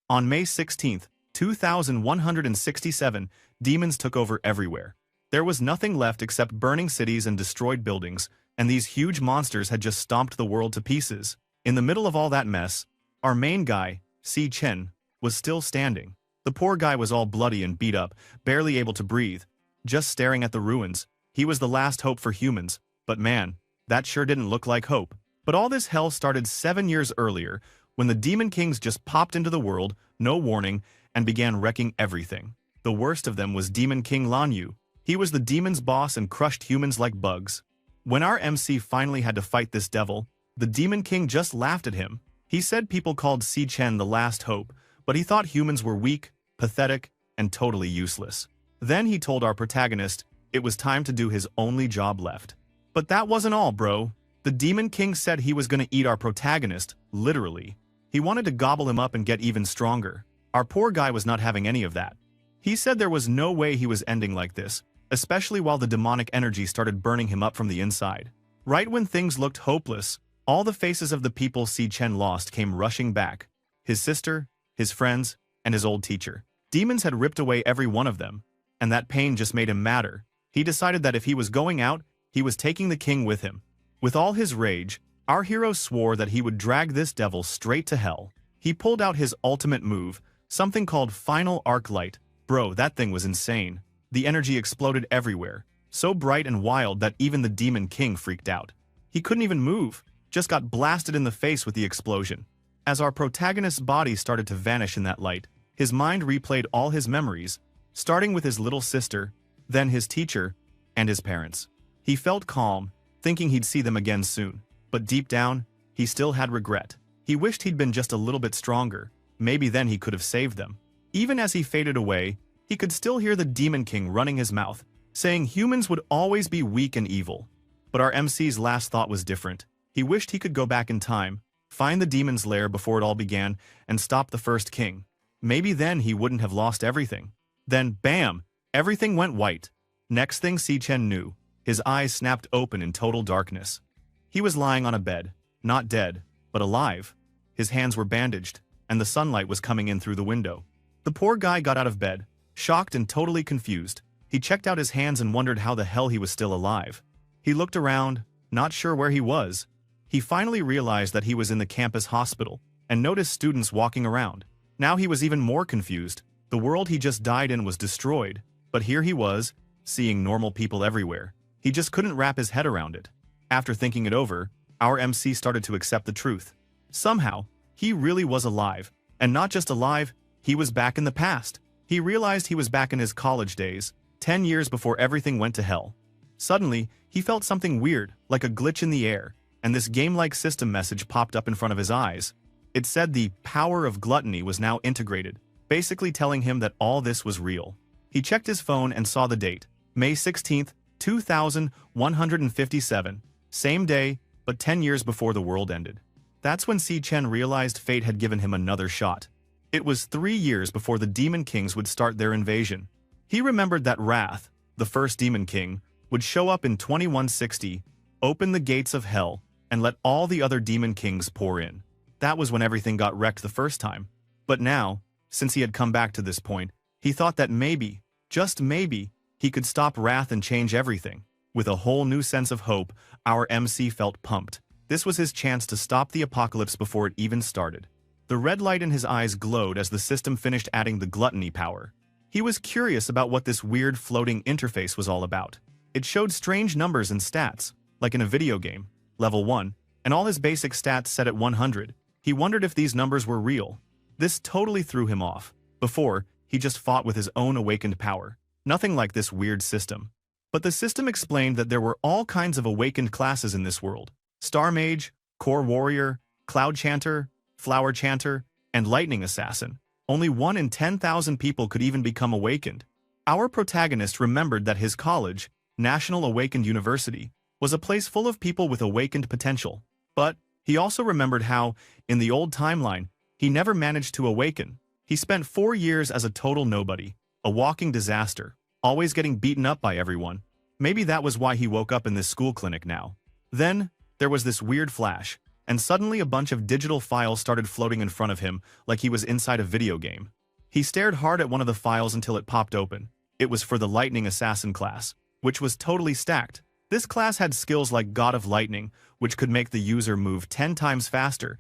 On May 16th, 2167, demons took over everywhere. There was nothing left except burning cities and destroyed buildings, and these huge monsters had just stomped the world to pieces. In the middle of all that mess, our main guy, Si Chen, was still standing. The poor guy was all bloody and beat up, barely able to breathe, just staring at the ruins. He was the last hope for humans, but man, that sure didn't look like hope. But all this hell started 7 years earlier, when the Demon Kings just popped into the world, no warning, and began wrecking everything. The worst of them was Demon King Lan Yu. He was the demon's boss and crushed humans like bugs. When our MC finally had to fight this devil, the Demon King just laughed at him. He said people called Si Chen the last hope, but he thought humans were weak, pathetic, and totally useless. Then he told our protagonist it was time to do his only job left. But that wasn't all, bro. The Demon King said he was gonna eat our protagonist, literally. He wanted to gobble him up and get even stronger. Our poor guy was not having any of that. He said there was no way he was ending like this, especially while the demonic energy started burning him up from the inside. Right when things looked hopeless, all the faces of the people Si Chen lost came rushing back. His sister, his friends, and his old teacher. Demons had ripped away every one of them, and that pain just made him madder. He decided that if he was going out, he was taking the king with him. With all his rage, our hero swore that he would drag this devil straight to hell. He pulled out his ultimate move, something called Final Arc Light. Bro, that thing was insane. The energy exploded everywhere, so bright and wild that even the Demon King freaked out. He couldn't even move, just got blasted in the face with the explosion. As our protagonist's body started to vanish in that light, his mind replayed all his memories, starting with his little sister, then his teacher, and his parents. He felt calm, thinking he'd see them again soon. But deep down, he still had regret. He wished he'd been just a little bit stronger. Maybe then he could have saved them. Even as he faded away, he could still hear the Demon King running his mouth, saying humans would always be weak and evil. But our MC's last thought was different. He wished he could go back in time, find the demon's lair before it all began, and stop the first king. Maybe then he wouldn't have lost everything. Then, bam! Everything went white. Next thing Si Chen knew, his eyes snapped open in total darkness. He was lying on a bed, not dead, but alive. His hands were bandaged, and the sunlight was coming in through the window. The poor guy got out of bed, shocked and totally confused. He checked out his hands and wondered how the hell he was still alive. He looked around, not sure where he was. He finally realized that he was in the campus hospital, and noticed students walking around. Now he was even more confused. The world he just died in was destroyed, but here he was, seeing normal people everywhere. He just couldn't wrap his head around it. After thinking it over, our MC started to accept the truth. Somehow, he really was alive, and not just alive, he was back in the past. He realized he was back in his college days, 10 years before everything went to hell. Suddenly, he felt something weird, like a glitch in the air, and this game-like system message popped up in front of his eyes. It said the Tower of Gluttony was now integrated, basically telling him that all this was real. He checked his phone and saw the date, May 16th, 2157, same day, but 10 years before the world ended. That's when Si Chen realized fate had given him another shot. It was 3 years before the Demon Kings would start their invasion. He remembered that Wrath, the first Demon King, would show up in 2160, open the gates of hell, and let all the other Demon Kings pour in. That was when everything got wrecked the first time. But now, since he had come back to this point, he thought that maybe, just maybe, he could stop Wrath and change everything. With a whole new sense of hope, our MC felt pumped. This was his chance to stop the apocalypse before it even started. The red light in his eyes glowed as the system finished adding the gluttony power. He was curious about what this weird floating interface was all about. It showed strange numbers and stats, like in a video game, level 1, and all his basic stats set at 100. He wondered if these numbers were real. This totally threw him off. Before, he just fought with his own awakened power. Nothing like this weird system. But the system explained that there were all kinds of awakened classes in this world. Star Mage, Core Warrior, Cloud Chanter, Flower Chanter, and Lightning Assassin. Only 1 in 10,000 people could even become awakened. Our protagonist remembered that his college, National Awakened University, was a place full of people with awakened potential. But he also remembered how, in the old timeline, he never managed to awaken. He spent 4 years as a total nobody, a walking disaster, always getting beaten up by everyone. Maybe that was why he woke up in this school clinic now. Then, there was this weird flash. and suddenly a bunch of digital files started floating in front of him like he was inside a video game. He stared hard at one of the files until it popped open. It was for the Lightning Assassin class, which was totally stacked. This class had skills like God of Lightning, which could make the user move 10 times faster,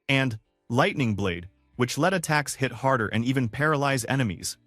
and Lightning Blade, which let attacks hit harder and even paralyze enemies.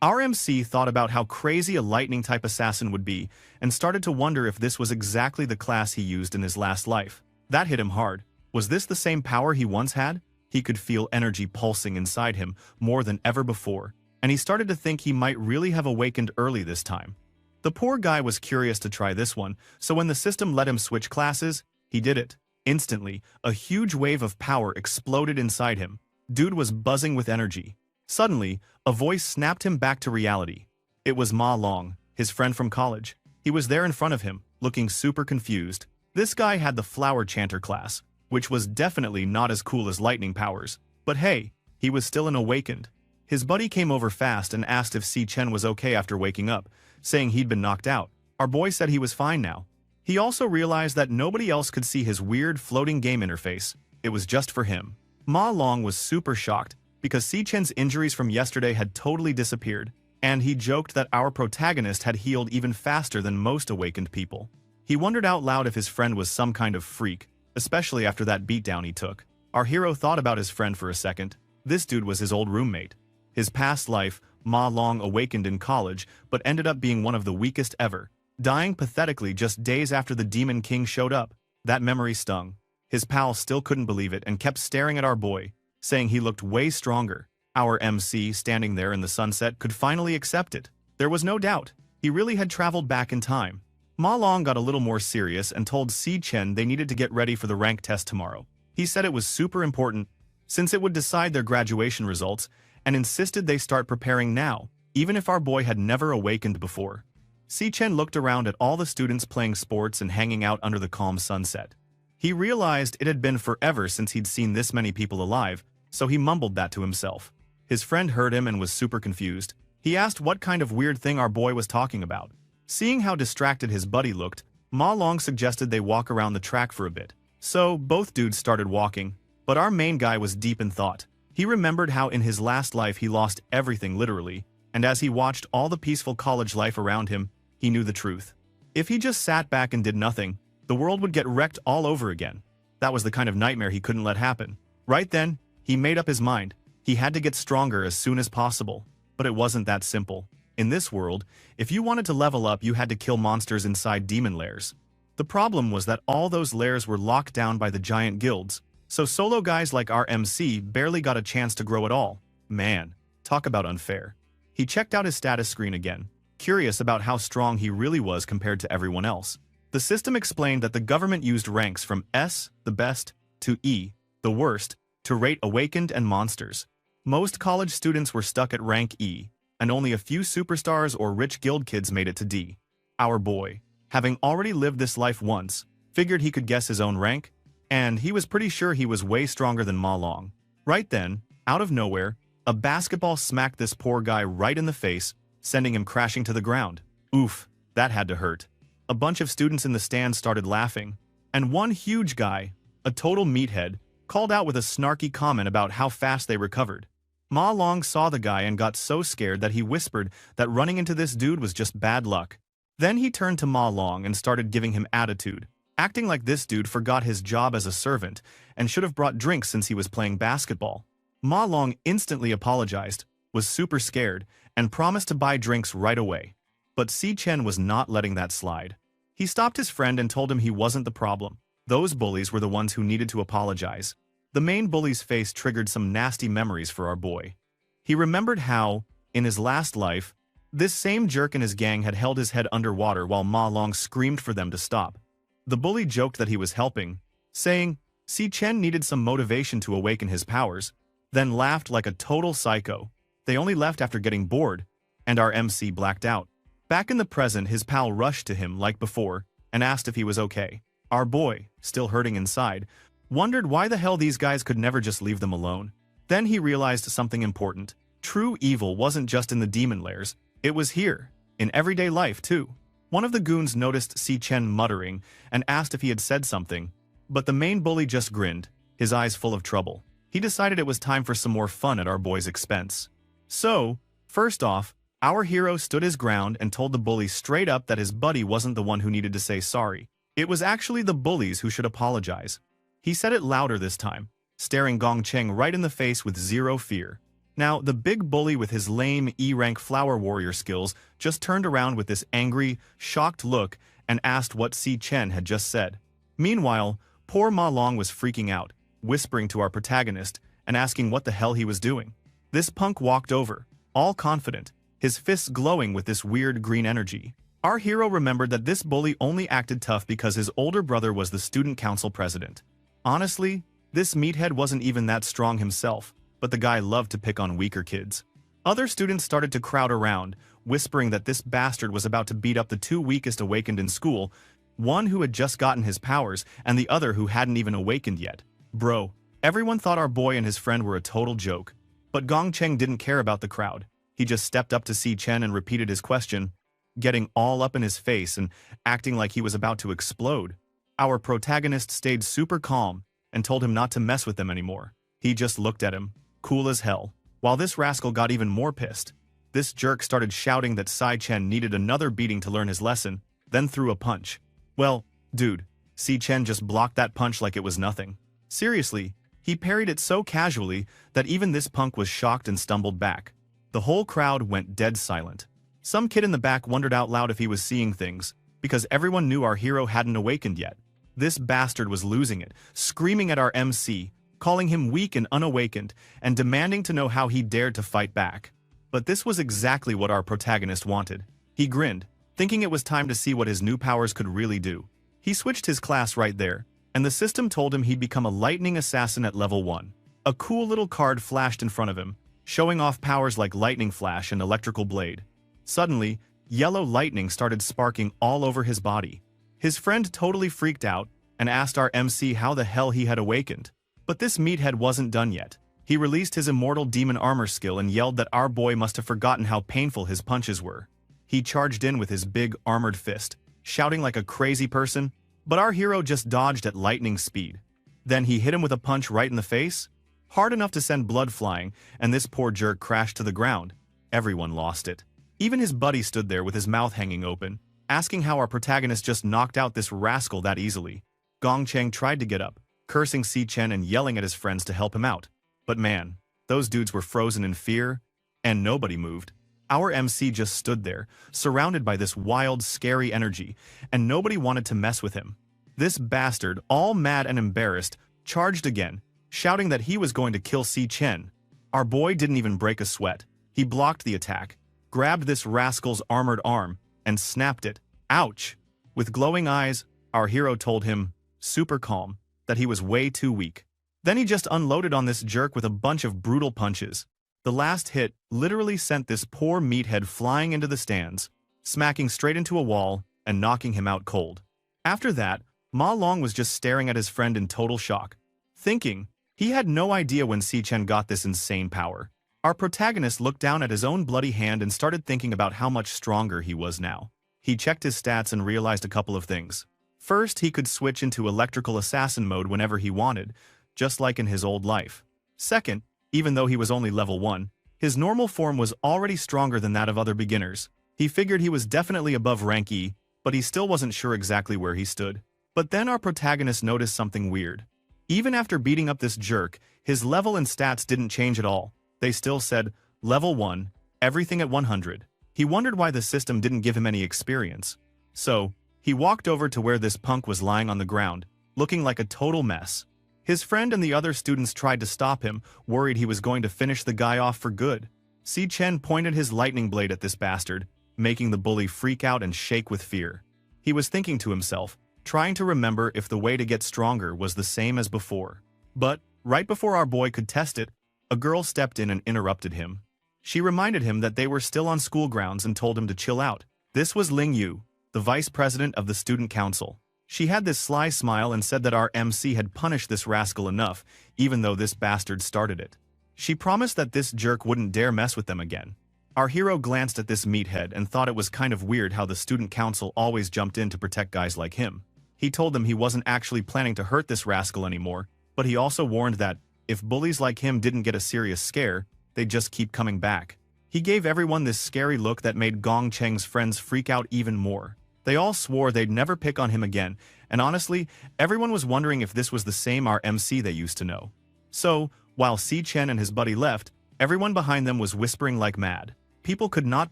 Our MC thought about how crazy a lightning-type assassin would be and started to wonder if this was exactly the class he used in his last life. That hit him hard. Was this the same power he once had? He could feel energy pulsing inside him more than ever before, and he started to think he might really have awakened early this time. The poor guy was curious to try this one, so when the system let him switch classes, he did it. Instantly, a huge wave of power exploded inside him. Dude was buzzing with energy. Suddenly, a voice snapped him back to reality. It was Ma Long, his friend from college. He was there in front of him, looking super confused. This guy had the Flower Chanter class, which was definitely not as cool as lightning powers. But hey, he was still an awakened. His buddy came over fast and asked if Si Chen was okay after waking up, saying he'd been knocked out. Our boy said he was fine now. He also realized that nobody else could see his weird floating game interface. It was just for him. Ma Long was super shocked because Si Chen's injuries from yesterday had totally disappeared, and he joked that our protagonist had healed even faster than most awakened people. He wondered out loud if his friend was some kind of freak, especially after that beatdown he took. Our hero thought about his friend for a second. This dude was his old roommate. His past life, Ma Long awakened in college, but ended up being one of the weakest ever, dying pathetically just days after the Demon King showed up. That memory stung. His pal still couldn't believe it and kept staring at our boy, saying he looked way stronger. Our MC, standing there in the sunset, could finally accept it. There was no doubt. He really had traveled back in time. Ma Long got a little more serious and told Si Chen they needed to get ready for the rank test tomorrow. He said it was super important, since it would decide their graduation results, and insisted they start preparing now, even if our boy had never awakened before. Si Chen looked around at all the students playing sports and hanging out under the calm sunset. He realized it had been forever since he'd seen this many people alive, so he mumbled that to himself. His friend heard him and was super confused. He asked what kind of weird thing our boy was talking about. Seeing how distracted his buddy looked, Ma Long suggested they walk around the track for a bit. So, both dudes started walking, but our main guy was deep in thought. He remembered how in his last life he lost everything literally, and as he watched all the peaceful college life around him, he knew the truth. If he just sat back and did nothing, the world would get wrecked all over again. That was the kind of nightmare he couldn't let happen. Right then, he made up his mind. He had to get stronger as soon as possible. But it wasn't that simple. In this world, if you wanted to level up, you had to kill monsters inside demon lairs. The problem was that all those lairs were locked down by the giant guilds, so solo guys like our MC barely got a chance to grow at all. Man, talk about unfair. He checked out his status screen again, curious about how strong he really was compared to everyone else. The system explained that the government used ranks from S, the best, to E, the worst, to rate awakened and monsters. Most college students were stuck at rank E, and only a few superstars or rich guild kids made it to D. Our boy, having already lived this life once, figured he could guess his own rank, and he was pretty sure he was way stronger than Ma Long. Right then, out of nowhere, a basketball smacked this poor guy right in the face, sending him crashing to the ground. Oof, that had to hurt. A bunch of students in the stands started laughing, and one huge guy, a total meathead, called out with a snarky comment about how fast they recovered. Ma Long saw the guy and got so scared that he whispered that running into this dude was just bad luck. Then he turned to Ma Long and started giving him attitude, acting like this dude forgot his job as a servant and should have brought drinks since he was playing basketball. Ma Long instantly apologized, was super scared, and promised to buy drinks right away. But Si Chen was not letting that slide. He stopped his friend and told him he wasn't the problem. Those bullies were the ones who needed to apologize. The main bully's face triggered some nasty memories for our boy. He remembered how, in his last life, this same jerk and his gang had held his head underwater while Ma Long screamed for them to stop. The bully joked that he was helping, saying Si Chen needed some motivation to awaken his powers, then laughed like a total psycho. They only left after getting bored, and our MC blacked out. Back in the present, his pal rushed to him like before and asked if he was okay. Our boy, still hurting inside, wondered why the hell these guys could never just leave them alone. Then he realized something important. True evil wasn't just in the demon lairs, it was here, in everyday life too. One of the goons noticed Si Chen muttering and asked if he had said something, But the main bully just grinned, his eyes full of trouble. He decided it was time for some more fun at our boy's expense. So, first off, our hero stood his ground and told the bully straight up that his buddy wasn't the one who needed to say sorry. It was actually the bullies who should apologize. He said it louder this time, staring Gong Cheng right in the face with zero fear. Now, the big bully with his lame E-rank flower warrior skills just turned around with this angry, shocked look and asked what Si Chen had just said. Meanwhile, poor Ma Long was freaking out, whispering to our protagonist and asking what the hell he was doing. This punk walked over, all confident, his fists glowing with this weird green energy. Our hero remembered that this bully only acted tough because his older brother was the student council president. Honestly, this meathead wasn't even that strong himself, but the guy loved to pick on weaker kids. Other students started to crowd around, whispering that this bastard was about to beat up the two weakest awakened in school, one who had just gotten his powers and the other who hadn't even awakened yet. Bro, everyone thought our boy and his friend were a total joke. But Gong Cheng didn't care about the crowd. He just stepped up to Si Chen and repeated his question, getting all up in his face and acting like he was about to explode. Our protagonist stayed super calm and told him not to mess with them anymore. He just looked at him, cool as hell. While this rascal got even more pissed, this jerk started shouting that Si Chen needed another beating to learn his lesson, then threw a punch. Well, dude, Si Chen just blocked that punch like it was nothing. Seriously, he parried it so casually that even this punk was shocked and stumbled back. The whole crowd went dead silent. Some kid in the back wondered out loud if he was seeing things, because everyone knew our hero hadn't awakened yet. This bastard was losing it, screaming at our MC, calling him weak and unawakened, and demanding to know how he dared to fight back. But this was exactly what our protagonist wanted. He grinned, thinking it was time to see what his new powers could really do. He switched his class right there, and the system told him he'd become a lightning assassin at level 1. A cool little card flashed in front of him, showing off powers like lightning flash and electrical blade. Suddenly, yellow lightning started sparking all over his body. His friend totally freaked out and asked our MC how the hell he had awakened. But this meathead wasn't done yet. He released his immortal demon armor skill and yelled that our boy must have forgotten how painful his punches were. He charged in with his big armored fist, shouting like a crazy person, but our hero just dodged at lightning speed. Then he hit him with a punch right in the face, hard enough to send blood flying, and this poor jerk crashed to the ground. Everyone lost it. Even his buddy stood there with his mouth hanging open, asking how our protagonist just knocked out this rascal that easily. Gong Cheng tried to get up, cursing Si Chen and yelling at his friends to help him out. But man, those dudes were frozen in fear, and nobody moved. Our MC just stood there, surrounded by this wild, scary energy, and nobody wanted to mess with him. This bastard, all mad and embarrassed, charged again, shouting that he was going to kill Si Chen. Our boy didn't even break a sweat. He blocked the attack, grabbed this rascal's armored arm, and snapped it. Ouch! With glowing eyes, our hero told him, super calm, that he was way too weak. Then he just unloaded on this jerk with a bunch of brutal punches. The last hit literally sent this poor meathead flying into the stands, smacking straight into a wall and knocking him out cold. After that, Ma Long was just staring at his friend in total shock, thinking he had no idea when Si Chen got this insane power. Our protagonist looked down at his own bloody hand and started thinking about how much stronger he was now. He checked his stats and realized a couple of things. First, he could switch into electrical assassin mode whenever he wanted, just like in his old life. Second, even though he was only level 1, his normal form was already stronger than that of other beginners. He figured he was definitely above rank E, but he still wasn't sure exactly where he stood. But then our protagonist noticed something weird. Even after beating up this jerk, his level and stats didn't change at all. They still said, level 1, everything at 100. He wondered why the system didn't give him any experience. So, he walked over to where this punk was lying on the ground, looking like a total mess. His friend and the other students tried to stop him, worried he was going to finish the guy off for good. Si Chen pointed his lightning blade at this bastard, making the bully freak out and shake with fear. He was thinking to himself, trying to remember if the way to get stronger was the same as before. But, right before our boy could test it, a girl stepped in and interrupted him. She reminded him that they were still on school grounds and told him to chill out. This was Ling Yu, the vice president of the student council. She had this sly smile and said that our MC had punished this rascal enough, even though this bastard started it. She promised that this jerk wouldn't dare mess with them again. Our hero glanced at this meathead and thought it was kind of weird how the student council always jumped in to protect guys like him. He told them he wasn't actually planning to hurt this rascal anymore, but he also warned that, if bullies like him didn't get a serious scare, they'd just keep coming back. He gave everyone this scary look that made Gong Cheng's friends freak out even more. They all swore they'd never pick on him again, and honestly, everyone was wondering if this was the same RMC they used to know. So, while Si Chen and his buddy left, everyone behind them was whispering like mad. People could not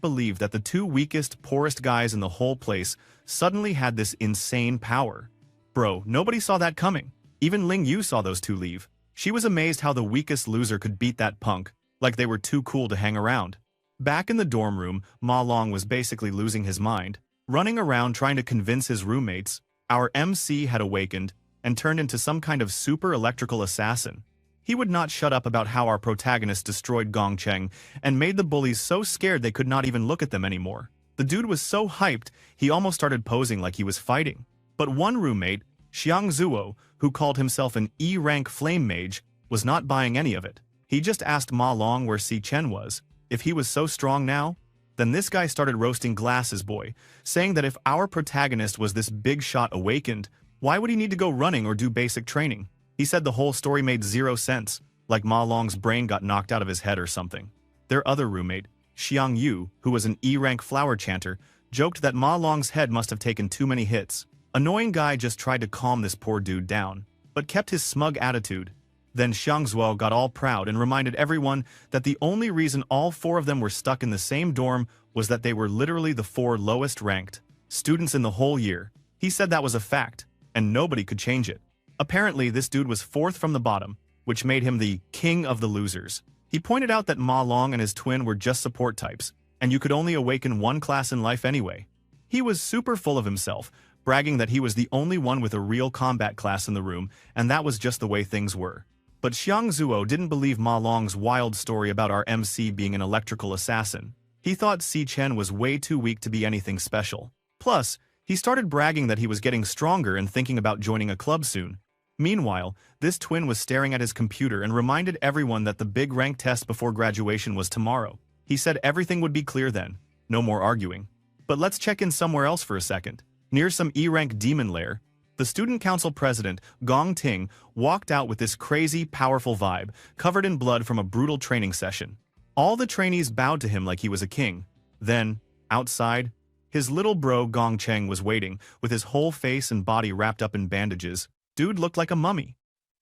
believe that the two weakest, poorest guys in the whole place suddenly had this insane power. Bro, nobody saw that coming. Even Ling Yu saw those two leave. She was amazed how the weakest loser could beat that punk, like they were too cool to hang around. Back in the dorm room, Ma Long was basically losing his mind, running around trying to convince his roommates. Our MC had awakened and turned into some kind of super electrical assassin. He would not shut up about how our protagonist destroyed Gong Cheng and made the bullies so scared they could not even look at them anymore. The dude was so hyped, he almost started posing like he was fighting. But one roommate, Xiang Zuo, who called himself an E-rank flame mage, was not buying any of it. He just asked Ma Long where Si Chen was. If he was so strong now? Then this guy started roasting Glasses Boy, saying that if our protagonist was this big shot awakened, why would he need to go running or do basic training? He said the whole story made zero sense, like Ma Long's brain got knocked out of his head or something. Their other roommate, Xiang Yu, who was an E-rank flower chanter, joked that Ma Long's head must have taken too many hits. Annoying guy just tried to calm this poor dude down, but kept his smug attitude. Then Xiang Zuo got all proud and reminded everyone that the only reason all four of them were stuck in the same dorm was that they were literally the four lowest ranked students in the whole year. He said that was a fact, and nobody could change it. Apparently, this dude was fourth from the bottom, which made him the king of the losers. He pointed out that Ma Long and his twin were just support types, and you could only awaken one class in life anyway. He was super full of himself, bragging that he was the only one with a real combat class in the room, and that was just the way things were. But Xiang Zuo didn't believe Ma Long's wild story about our MC being an electrical assassin. He thought Si Chen was way too weak to be anything special. Plus, he started bragging that he was getting stronger and thinking about joining a club soon. Meanwhile, this twin was staring at his computer and reminded everyone that the big rank test before graduation was tomorrow. He said everything would be clear then. No more arguing. But let's check in somewhere else for a second. Near some E-rank demon lair, the student council president, Gong Ting, walked out with this crazy, powerful vibe, covered in blood from a brutal training session. All the trainees bowed to him like he was a king. Then, outside, his little bro Gong Cheng was waiting, with his whole face and body wrapped up in bandages. Dude looked like a mummy.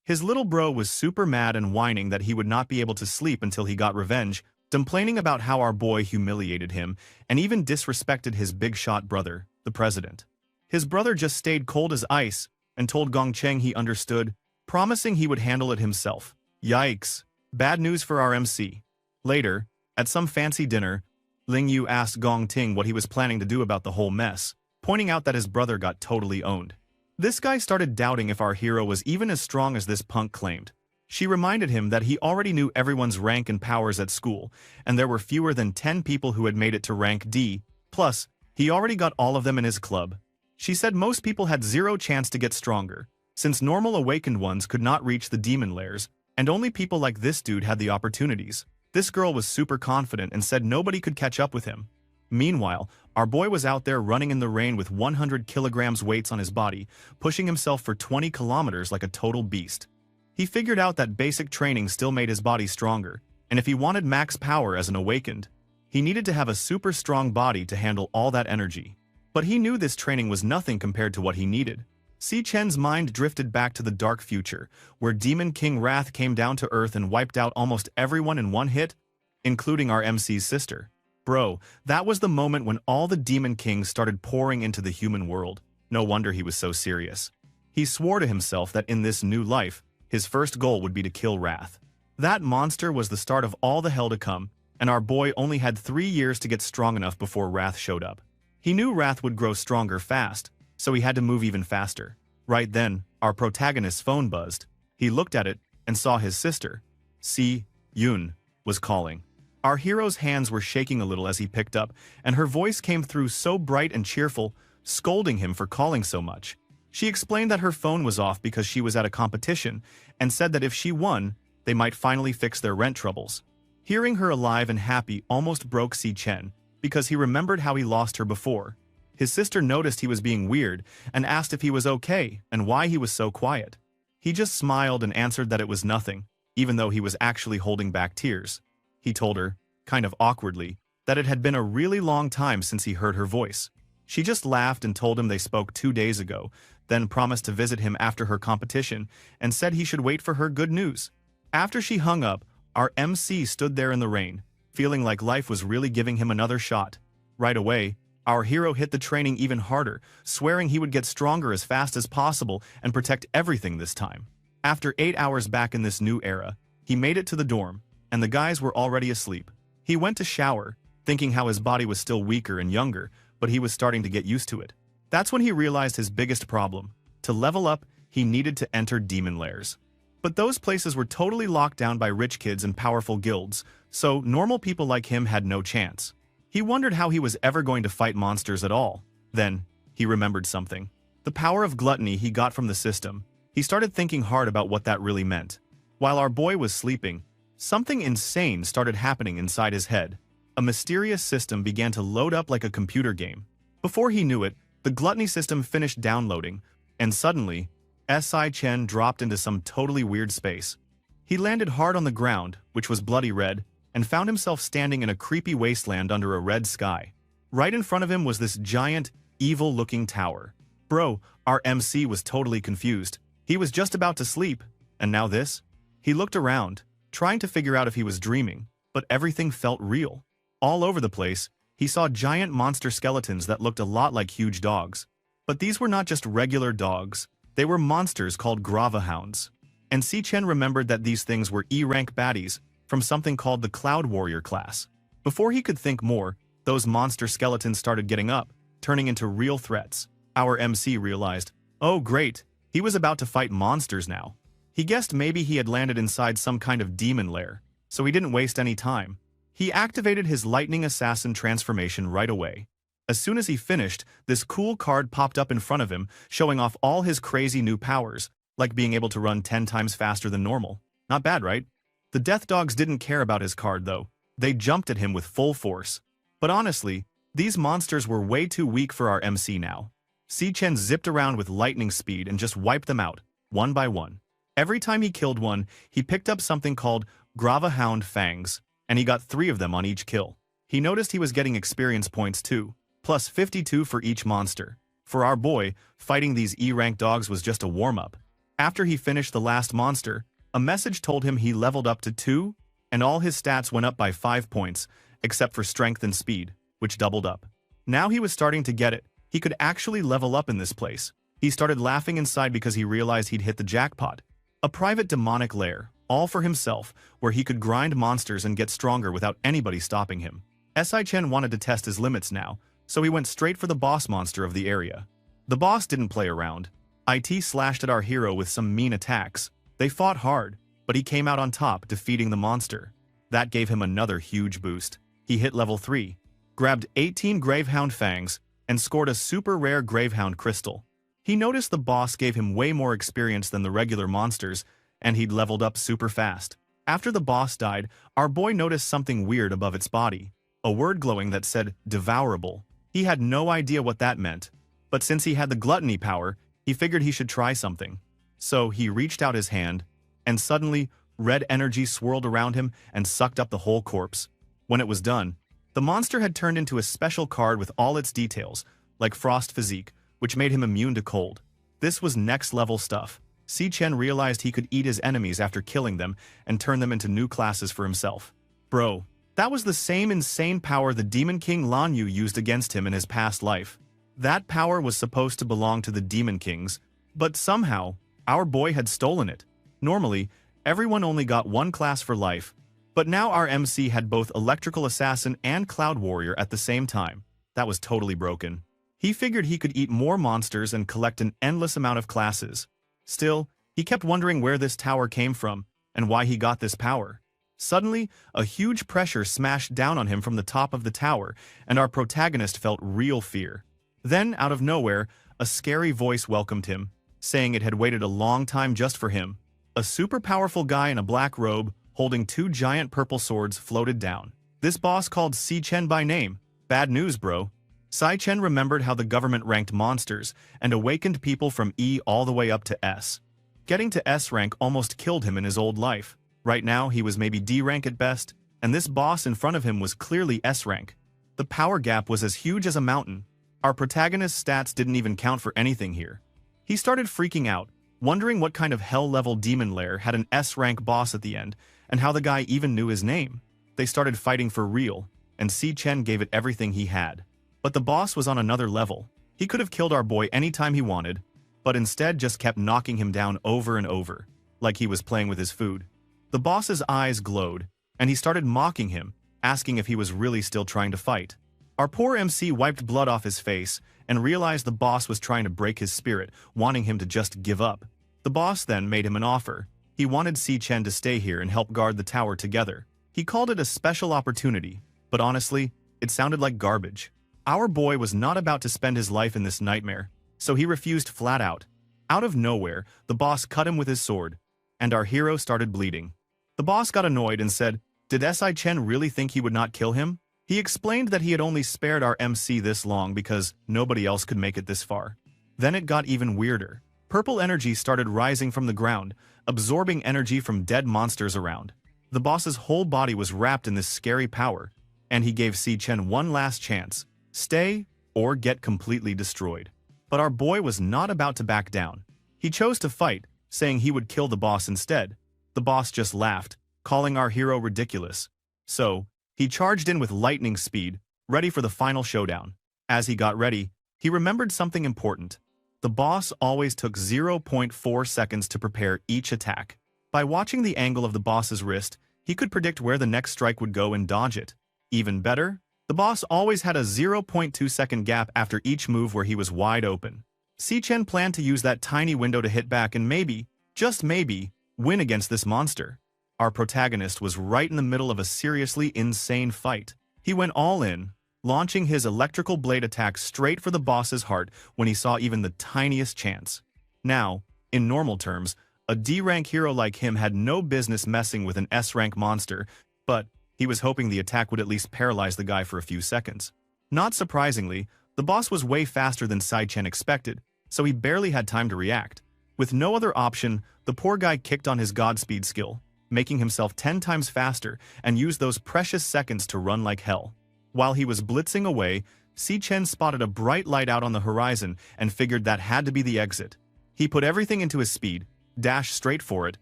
His little bro was super mad and whining that he would not be able to sleep until he got revenge, complaining about how our boy humiliated him and even disrespected his big-shot brother, the president. His brother just stayed cold as ice and told Gong Cheng he understood, promising he would handle it himself. Yikes. Bad news for our MC. Later, at some fancy dinner, Ling Yu asked Gong Ting what he was planning to do about the whole mess, pointing out that his brother got totally owned. This guy started doubting if our hero was even as strong as this punk claimed. She reminded him that he already knew everyone's rank and powers at school, and there were fewer than 10 people who had made it to rank D, plus, he already got all of them in his club. She said most people had zero chance to get stronger, since normal awakened ones could not reach the demon lairs, and only people like this dude had the opportunities. This girl was super confident and said nobody could catch up with him. Meanwhile, our boy was out there running in the rain with 100 kilograms weights on his body, pushing himself for 20 kilometers like a total beast. He figured out that basic training still made his body stronger, and if he wanted max power as an awakened, he needed to have a super strong body to handle all that energy. But he knew this training was nothing compared to what he needed. Si Chen's mind drifted back to the dark future, where Demon King Wrath came down to Earth and wiped out almost everyone in one hit, including our MC's sister. Bro, that was the moment when all the Demon Kings started pouring into the human world. No wonder he was so serious. He swore to himself that in this new life, his first goal would be to kill Wrath. That monster was the start of all the hell to come, and our boy only had 3 years to get strong enough before Wrath showed up. He knew Wrath would grow stronger fast, so he had to move even faster. Right then, our protagonist's phone buzzed. He looked at it and saw his sister, Si Yun, was calling. Our hero's hands were shaking a little as he picked up, and her voice came through so bright and cheerful, scolding him for calling so much. She explained that her phone was off because she was at a competition, and said that if she won, they might finally fix their rent troubles. Hearing her alive and happy almost broke Si Chen, because he remembered how he lost her before. His sister noticed he was being weird and asked if he was okay and why he was so quiet. He just smiled and answered that it was nothing, even though he was actually holding back tears. He told her, kind of awkwardly, that it had been a really long time since he heard her voice. She just laughed and told him they spoke 2 days ago, then promised to visit him after her competition and said he should wait for her good news. After she hung up, our MC stood there in the rain, feeling like life was really giving him another shot. Right away, our hero hit the training even harder, swearing he would get stronger as fast as possible and protect everything this time. After 8 hours back in this new era, he made it to the dorm, and the guys were already asleep. He went to shower, thinking how his body was still weaker and younger, but he was starting to get used to it. That's when he realized his biggest problem. To level up, he needed to enter demon lairs. But those places were totally locked down by rich kids and powerful guilds, so normal people like him had no chance. He wondered how he was ever going to fight monsters at all. Then, he remembered something. The power of gluttony he got from the system. He started thinking hard about what that really meant. While our boy was sleeping, something insane started happening inside his head. A mysterious system began to load up like a computer game. Before he knew it, the gluttony system finished downloading, and suddenly, S.I. Chen dropped into some totally weird space. He landed hard on the ground, which was bloody red, and found himself standing in a creepy wasteland under a red sky. Right in front of him was this giant, evil-looking tower. Bro, our MC was totally confused. He was just about to sleep, and now this? He looked around, trying to figure out if he was dreaming, but everything felt real. All over the place, he saw giant monster skeletons that looked a lot like huge dogs. But these were not just regular dogs, they were monsters called Gravahounds. And Si Chen remembered that these things were E-rank baddies from something called the Cloud Warrior class. Before he could think more, those monster skeletons started getting up, turning into real threats. Our MC realized, oh great, he was about to fight monsters now. He guessed maybe he had landed inside some kind of demon lair, so he didn't waste any time. He activated his lightning assassin transformation right away. As soon as he finished, this cool card popped up in front of him, showing off all his crazy new powers, like being able to run 10 times faster than normal. Not bad, right? The Death Dogs didn't care about his card though. They jumped at him with full force. But honestly, these monsters were way too weak for our MC now. Si Chen zipped around with lightning speed and just wiped them out, one by one. Every time he killed one, he picked up something called Gravahound Fangs, and he got 3 of them on each kill. He noticed he was getting experience points too, plus 52 for each monster. For our boy, fighting these E-rank dogs was just a warm-up. After he finished the last monster, a message told him he leveled up to 2, and all his stats went up by 5 points, except for strength and speed, which doubled up. Now he was starting to get it. He could actually level up in this place. He started laughing inside because he realized he'd hit the jackpot. A private demonic lair, all for himself, where he could grind monsters and get stronger without anybody stopping him. S.I. Chen wanted to test his limits now, so he went straight for the boss monster of the area. The boss didn't play around. IT slashed at our hero with some mean attacks. They fought hard, but he came out on top, defeating the monster. That gave him another huge boost. He hit level 3, grabbed 18 Gravehound Fangs, and scored a super rare Gravehound Crystal. He noticed the boss gave him way more experience than the regular monsters, and he'd leveled up super fast. After the boss died, our boy noticed something weird above its body. A word glowing that said, devourable. He had no idea what that meant, but since he had the gluttony power, he figured he should try something. So he reached out his hand, and suddenly, red energy swirled around him and sucked up the whole corpse. When it was done, the monster had turned into a special card with all its details, like Frost Physique, which made him immune to cold. This was next-level stuff. Si Chen realized he could eat his enemies after killing them and turn them into new classes for himself. Bro, that was the same insane power the Demon King Lan Yu used against him in his past life. That power was supposed to belong to the Demon Kings, but somehow, our boy had stolen it. Normally, everyone only got one class for life, but now our MC had both Electrical Assassin and Cloud Warrior at the same time. That was totally broken. He figured he could eat more monsters and collect an endless amount of classes. Still, he kept wondering where this tower came from and why he got this power. Suddenly, a huge pressure smashed down on him from the top of the tower, and our protagonist felt real fear. Then, out of nowhere, a scary voice welcomed him, saying it had waited a long time just for him. A super powerful guy in a black robe, holding 2 giant purple swords, floated down. This boss called Si Chen by name. Bad news, bro. Sai-Chen remembered how the government ranked monsters and awakened people from E all the way up to S. Getting to S rank almost killed him in his old life. Right now, he was maybe D rank at best, and this boss in front of him was clearly S rank. The power gap was as huge as a mountain. Our protagonist's stats didn't even count for anything here. He started freaking out, wondering what kind of hell-level demon lair had an S-rank boss at the end, and how the guy even knew his name. They started fighting for real, and Si-Chen gave it everything he had. But the boss was on another level. He could have killed our boy anytime he wanted, but instead just kept knocking him down over and over, like he was playing with his food. The boss's eyes glowed, and he started mocking him, asking if he was really still trying to fight. Our poor MC wiped blood off his face and realized the boss was trying to break his spirit, wanting him to just give up. The boss then made him an offer. He wanted Si-Chen to stay here and help guard the tower together. He called it a special opportunity, but honestly, it sounded like garbage. Our boy was not about to spend his life in this nightmare, so he refused flat out. Out of nowhere, the boss cut him with his sword, and our hero started bleeding. The boss got annoyed and said, "Did Si-Chen really think he would not kill him?" He explained that he had only spared our MC this long because nobody else could make it this far. Then it got even weirder. Purple energy started rising from the ground, absorbing energy from dead monsters around. The boss's whole body was wrapped in this scary power, and he gave Si-Chen one last chance: stay or get completely destroyed. But our boy was not about to back down. He chose to fight, saying he would kill the boss instead. The boss just laughed, calling our hero ridiculous. So, he charged in with lightning speed, ready for the final showdown. As he got ready, he remembered something important. The boss always took 0.4 seconds to prepare each attack. By watching the angle of the boss's wrist, he could predict where the next strike would go and dodge it. Even better, the boss always had a 0.2-second gap after each move where he was wide open. Si-Chen planned to use that tiny window to hit back and maybe, just maybe, win against this monster. Our protagonist was right in the middle of a seriously insane fight. He went all in, launching his electrical blade attack straight for the boss's heart when he saw even the tiniest chance. Now, in normal terms, a D-rank hero like him had no business messing with an S-rank monster, but he was hoping the attack would at least paralyze the guy for a few seconds. Not surprisingly, the boss was way faster than Si-Chen expected, so he barely had time to react. With no other option, the poor guy kicked on his Godspeed skill, making himself 10 times faster and used those precious seconds to run like hell. While he was blitzing away, Si-Chen spotted a bright light out on the horizon and figured that had to be the exit. He put everything into his speed, dashed straight for it,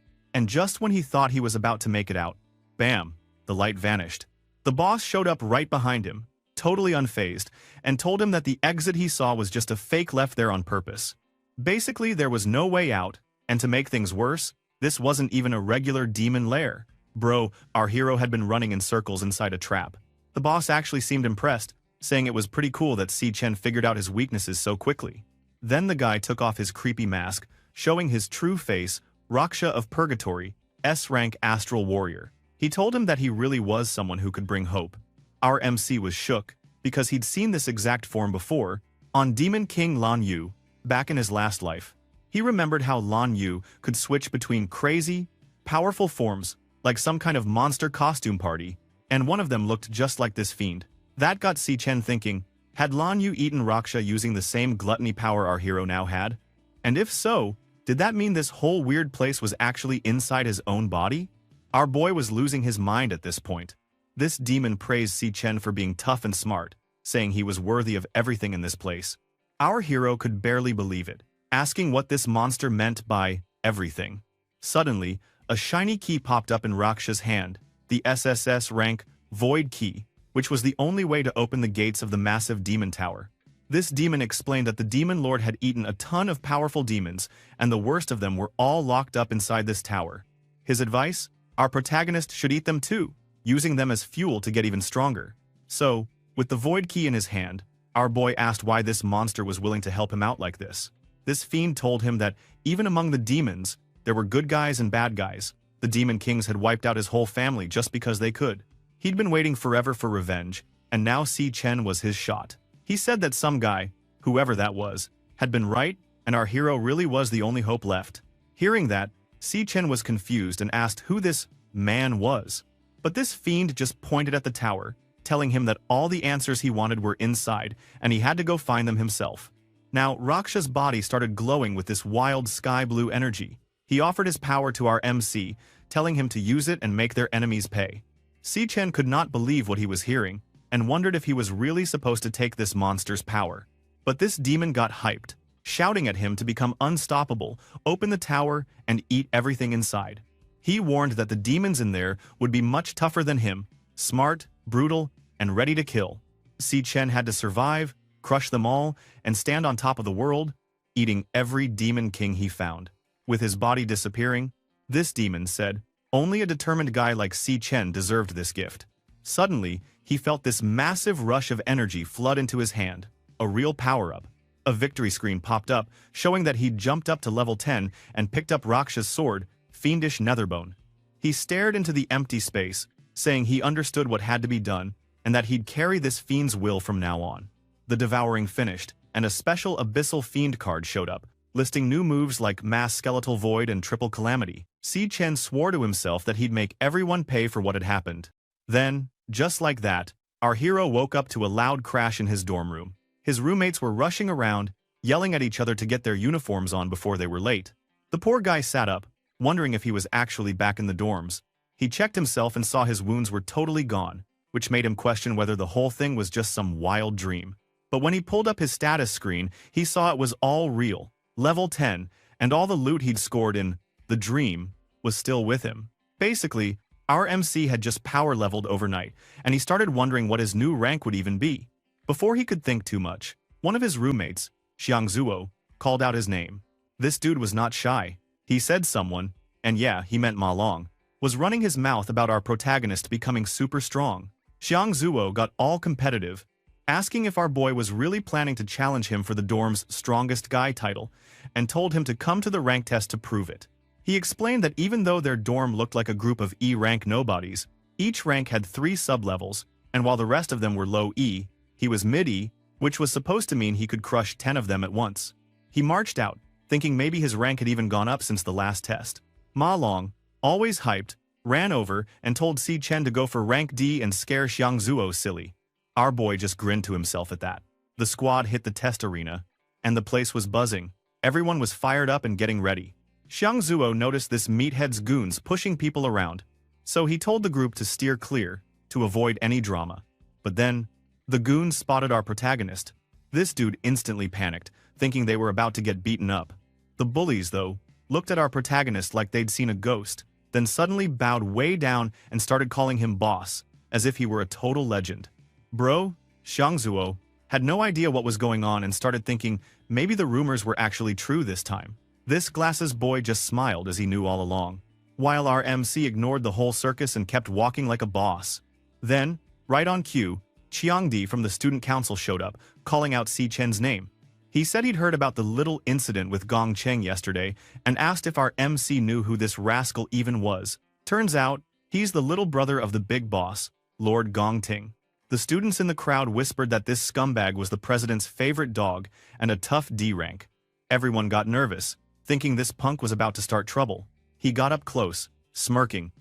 and just when he thought he was about to make it out, bam, the light vanished. The boss showed up right behind him, totally unfazed, and told him that the exit he saw was just a fake left there on purpose. Basically, there was no way out, and to make things worse, this wasn't even a regular demon lair. Bro, our hero had been running in circles inside a trap. The boss actually seemed impressed, saying it was pretty cool that Si-Chen figured out his weaknesses so quickly. Then the guy took off his creepy mask, showing his true face, Raksha of Purgatory, S-rank astral warrior. He told him that he really was someone who could bring hope. Our MC was shook, because he'd seen this exact form before, on Demon King Lan Yu, back in his last life. He remembered how Lan Yu could switch between crazy, powerful forms, like some kind of monster costume party, and one of them looked just like this fiend. That got Si-Chen thinking, had Lan Yu eaten Raksha using the same gluttony power our hero now had? And if so, did that mean this whole weird place was actually inside his own body? Our boy was losing his mind at this point. This demon praised Si-Chen for being tough and smart, saying he was worthy of everything in this place. Our hero could barely believe it, asking what this monster meant by everything. Suddenly, a shiny key popped up in Raksha's hand, the SSS rank Void Key, which was the only way to open the gates of the massive demon tower. This demon explained that the demon lord had eaten a ton of powerful demons, and the worst of them were all locked up inside this tower. His advice? Our protagonist should eat them too, using them as fuel to get even stronger. So, with the Void Key in his hand, our boy asked why this monster was willing to help him out like this. This fiend told him that even among the demons, there were good guys and bad guys. The demon kings had wiped out his whole family just because they could. He'd been waiting forever for revenge, and now Si-Chen was his shot. He said that some guy, whoever that was, had been right, and our hero really was the only hope left. Hearing that, Si-Chen was confused and asked who this man was. But this fiend just pointed at the tower, telling him that all the answers he wanted were inside, and he had to go find them himself. Now, Raksha's body started glowing with this wild sky blue energy. He offered his power to our MC, telling him to use it and make their enemies pay. Si-Chen could not believe what he was hearing, and wondered if he was really supposed to take this monster's power. But this demon got hyped, shouting at him to become unstoppable, open the tower, and eat everything inside. He warned that the demons in there would be much tougher than him, smart, brutal, and ready to kill. Si-Chen had to survive, crush them all, and stand on top of the world, eating every demon king he found. With his body disappearing, this demon said, only a determined guy like Si-Chen deserved this gift. Suddenly, he felt this massive rush of energy flood into his hand, a real power-up. A victory screen popped up, showing that he'd jumped up to level 10 and picked up Raksha's sword, Fiendish Netherbone. He stared into the empty space, saying he understood what had to be done, and that he'd carry this fiend's will from now on. The devouring finished, and a special Abyssal Fiend card showed up, listing new moves like Mass Skeletal Void and Triple Calamity. Si-Chen swore to himself that he'd make everyone pay for what had happened. Then, just like that, our hero woke up to a loud crash in his dorm room. His roommates were rushing around, yelling at each other to get their uniforms on before they were late. The poor guy sat up, wondering if he was actually back in the dorms. He checked himself and saw his wounds were totally gone, which made him question whether the whole thing was just some wild dream. But when he pulled up his status screen, he saw it was all real, level 10, and all the loot he'd scored in the dream was still with him. Basically, our MC had just power leveled overnight, and he started wondering what his new rank would even be. Before he could think too much, one of his roommates, Xiangzuo, called out his name. This dude was not shy. He said someone, and yeah, he meant Ma Long, was running his mouth about our protagonist becoming super strong. Xiangzuo got all competitive, asking if our boy was really planning to challenge him for the dorm's strongest guy title, and told him to come to the rank test to prove it. He explained that even though their dorm looked like a group of E-rank nobodies, each rank had 3 sub-levels, and while the rest of them were low E, he was mid-E, which was supposed to mean he could crush 10 of them at once. He marched out, thinking maybe his rank had even gone up since the last test. Ma Long, always hyped, ran over and told Si-Chen to go for rank D and scare Xiangzuo silly. Our boy just grinned to himself at that. The squad hit the test arena, and the place was buzzing. Everyone was fired up and getting ready. Xiangzuo noticed this meathead's goons pushing people around, so he told the group to steer clear, to avoid any drama. But then, the goons spotted our protagonist. This dude instantly panicked, thinking they were about to get beaten up. The bullies, though, looked at our protagonist like they'd seen a ghost, then suddenly bowed way down and started calling him boss, as if he were a total legend. Bro, Xiangzuo, had no idea what was going on and started thinking maybe the rumors were actually true this time. This glasses boy just smiled as he knew all along, while our MC ignored the whole circus and kept walking like a boss. Then, right on cue, Qiangdi from the student council showed up, calling out Si-Chen's name. He said he'd heard about the little incident with Gong Cheng yesterday and asked if our MC knew who this rascal even was. Turns out, he's the little brother of the big boss, Lord Gong Ting. The students in the crowd whispered that this scumbag was the president's favorite dog and a tough D rank. Everyone got nervous, thinking this punk was about to start trouble. He got up close, smirking,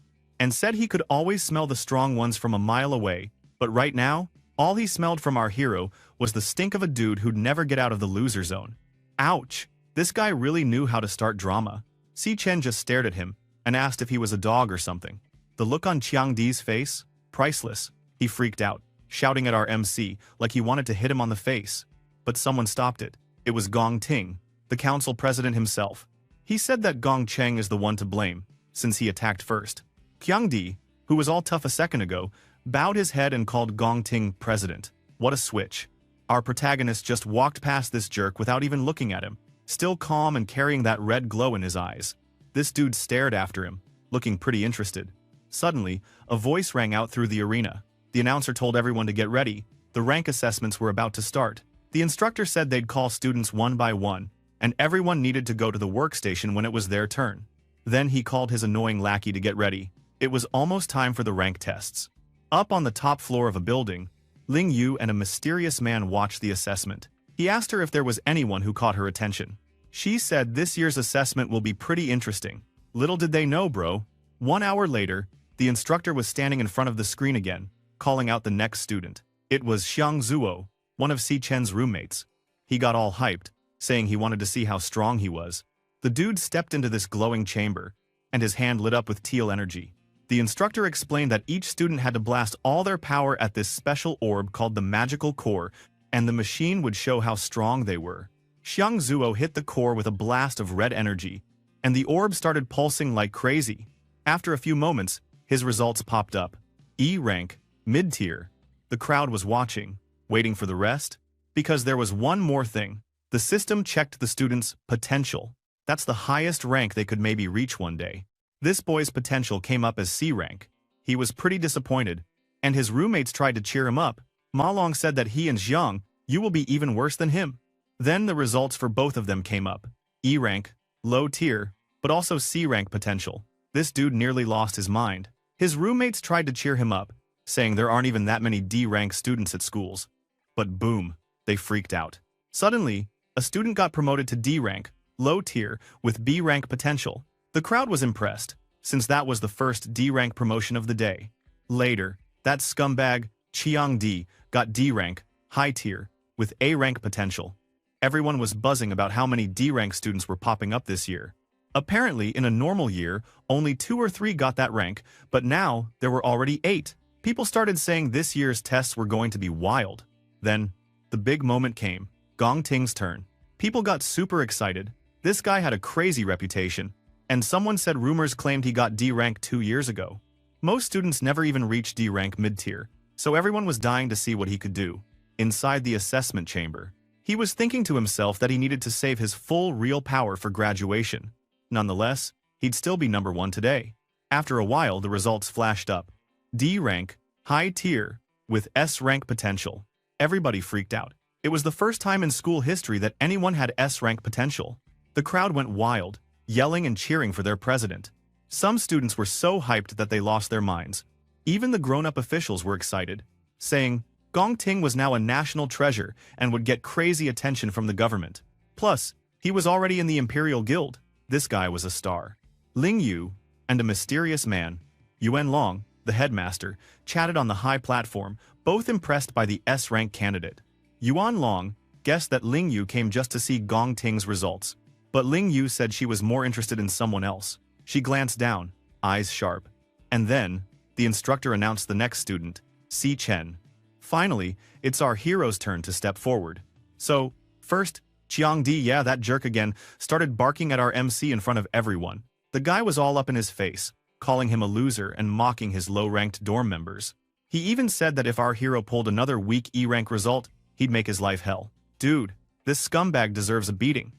and said he could always smell the strong ones from a mile away, but right now, all he smelled from our hero was the stink of a dude who'd never get out of the loser zone. Ouch! This guy really knew how to start drama. Si-Chen just stared at him and asked if he was a dog or something. The look on Qiangdi's face? Priceless. He freaked out, shouting at our MC like he wanted to hit him on the face. But someone stopped it. It was Gong Ting, the council president himself. He said that Gong Cheng is the one to blame, since he attacked first. Qiangdi, who was all tough a second ago, bowed his head and called Gong Ting president. What a switch. Our protagonist just walked past this jerk without even looking at him, still calm and carrying that red glow in his eyes. This dude stared after him, looking pretty interested. Suddenly, a voice rang out through the arena. The announcer told everyone to get ready. The rank assessments were about to start. The instructor said they'd call students one by one, and everyone needed to go to the workstation when it was their turn. Then he called his annoying lackey to get ready. It was almost time for the rank tests. Up on the top floor of a building, Ling Yu and a mysterious man watched the assessment. He asked her if there was anyone who caught her attention. She said this year's assessment will be pretty interesting. Little did they know, bro. 1 hour later, the instructor was standing in front of the screen again, calling out the next student. It was Xiang Zuo, one of Si Chen's roommates. He got all hyped, saying he wanted to see how strong he was. The dude stepped into this glowing chamber, and his hand lit up with teal energy. The instructor explained that each student had to blast all their power at this special orb called the magical core, and the machine would show how strong they were. Xiang Zuo hit the core with a blast of red energy, and the orb started pulsing like crazy. After a few moments, his results popped up. E rank, mid-tier. The crowd was watching, waiting for the rest, because there was one more thing. The system checked the students' potential. That's the highest rank they could maybe reach one day. This boy's potential came up as C rank. He was pretty disappointed, and his roommates tried to cheer him up. Ma Long said that he and Xiang, you will be even worse than him. Then the results for both of them came up. E rank, low tier, but also C rank potential. This dude nearly lost his mind. His roommates tried to cheer him up, saying there aren't even that many D rank students at schools. But boom, they freaked out. Suddenly, a student got promoted to D rank, low tier, with B rank potential. The crowd was impressed, since that was the first D rank promotion of the day. Later, that scumbag, Chiang Di, got D rank, high tier, with A rank potential. Everyone was buzzing about how many D rank students were popping up this year. Apparently, in a normal year, only 2 or 3 got that rank, but now there were already 8. People started saying this year's tests were going to be wild. Then, the big moment came. Gong Ting's turn. People got super excited. This guy had a crazy reputation, and someone said rumors claimed he got D rank 2 years ago. Most students never even reached D rank mid-tier, so everyone was dying to see what he could do. Inside the assessment chamber, he was thinking to himself that he needed to save his full real power for graduation. Nonetheless, he'd still be number 1 today. After a while, the results flashed up. D rank, high tier, with S rank potential. Everybody freaked out. It was the first time in school history that anyone had S rank potential. The crowd went wild, yelling and cheering for their president. Some students were so hyped that they lost their minds. Even the grown-up officials were excited, saying Gong Ting was now a national treasure and would get crazy attention from the government. Plus, he was already in the Imperial Guild. This guy was a star. Ling Yu and a mysterious man, Yuan Long, the headmaster, chatted on the high platform, both impressed by the S-rank candidate. Yuan Long guessed that Ling Yu came just to see Gong Ting's results, but Ling Yu said she was more interested in someone else. She glanced down, eyes sharp. And then, the instructor announced the next student, Si Chen. Finally, it's our hero's turn to step forward. So, first, Chiang Di, yeah, that jerk again, started barking at our MC in front of everyone. The guy was all up in his face, calling him a loser and mocking his low-ranked dorm members. He even said that if our hero pulled another weak E-rank result, he'd make his life hell. Dude, this scumbag deserves a beating.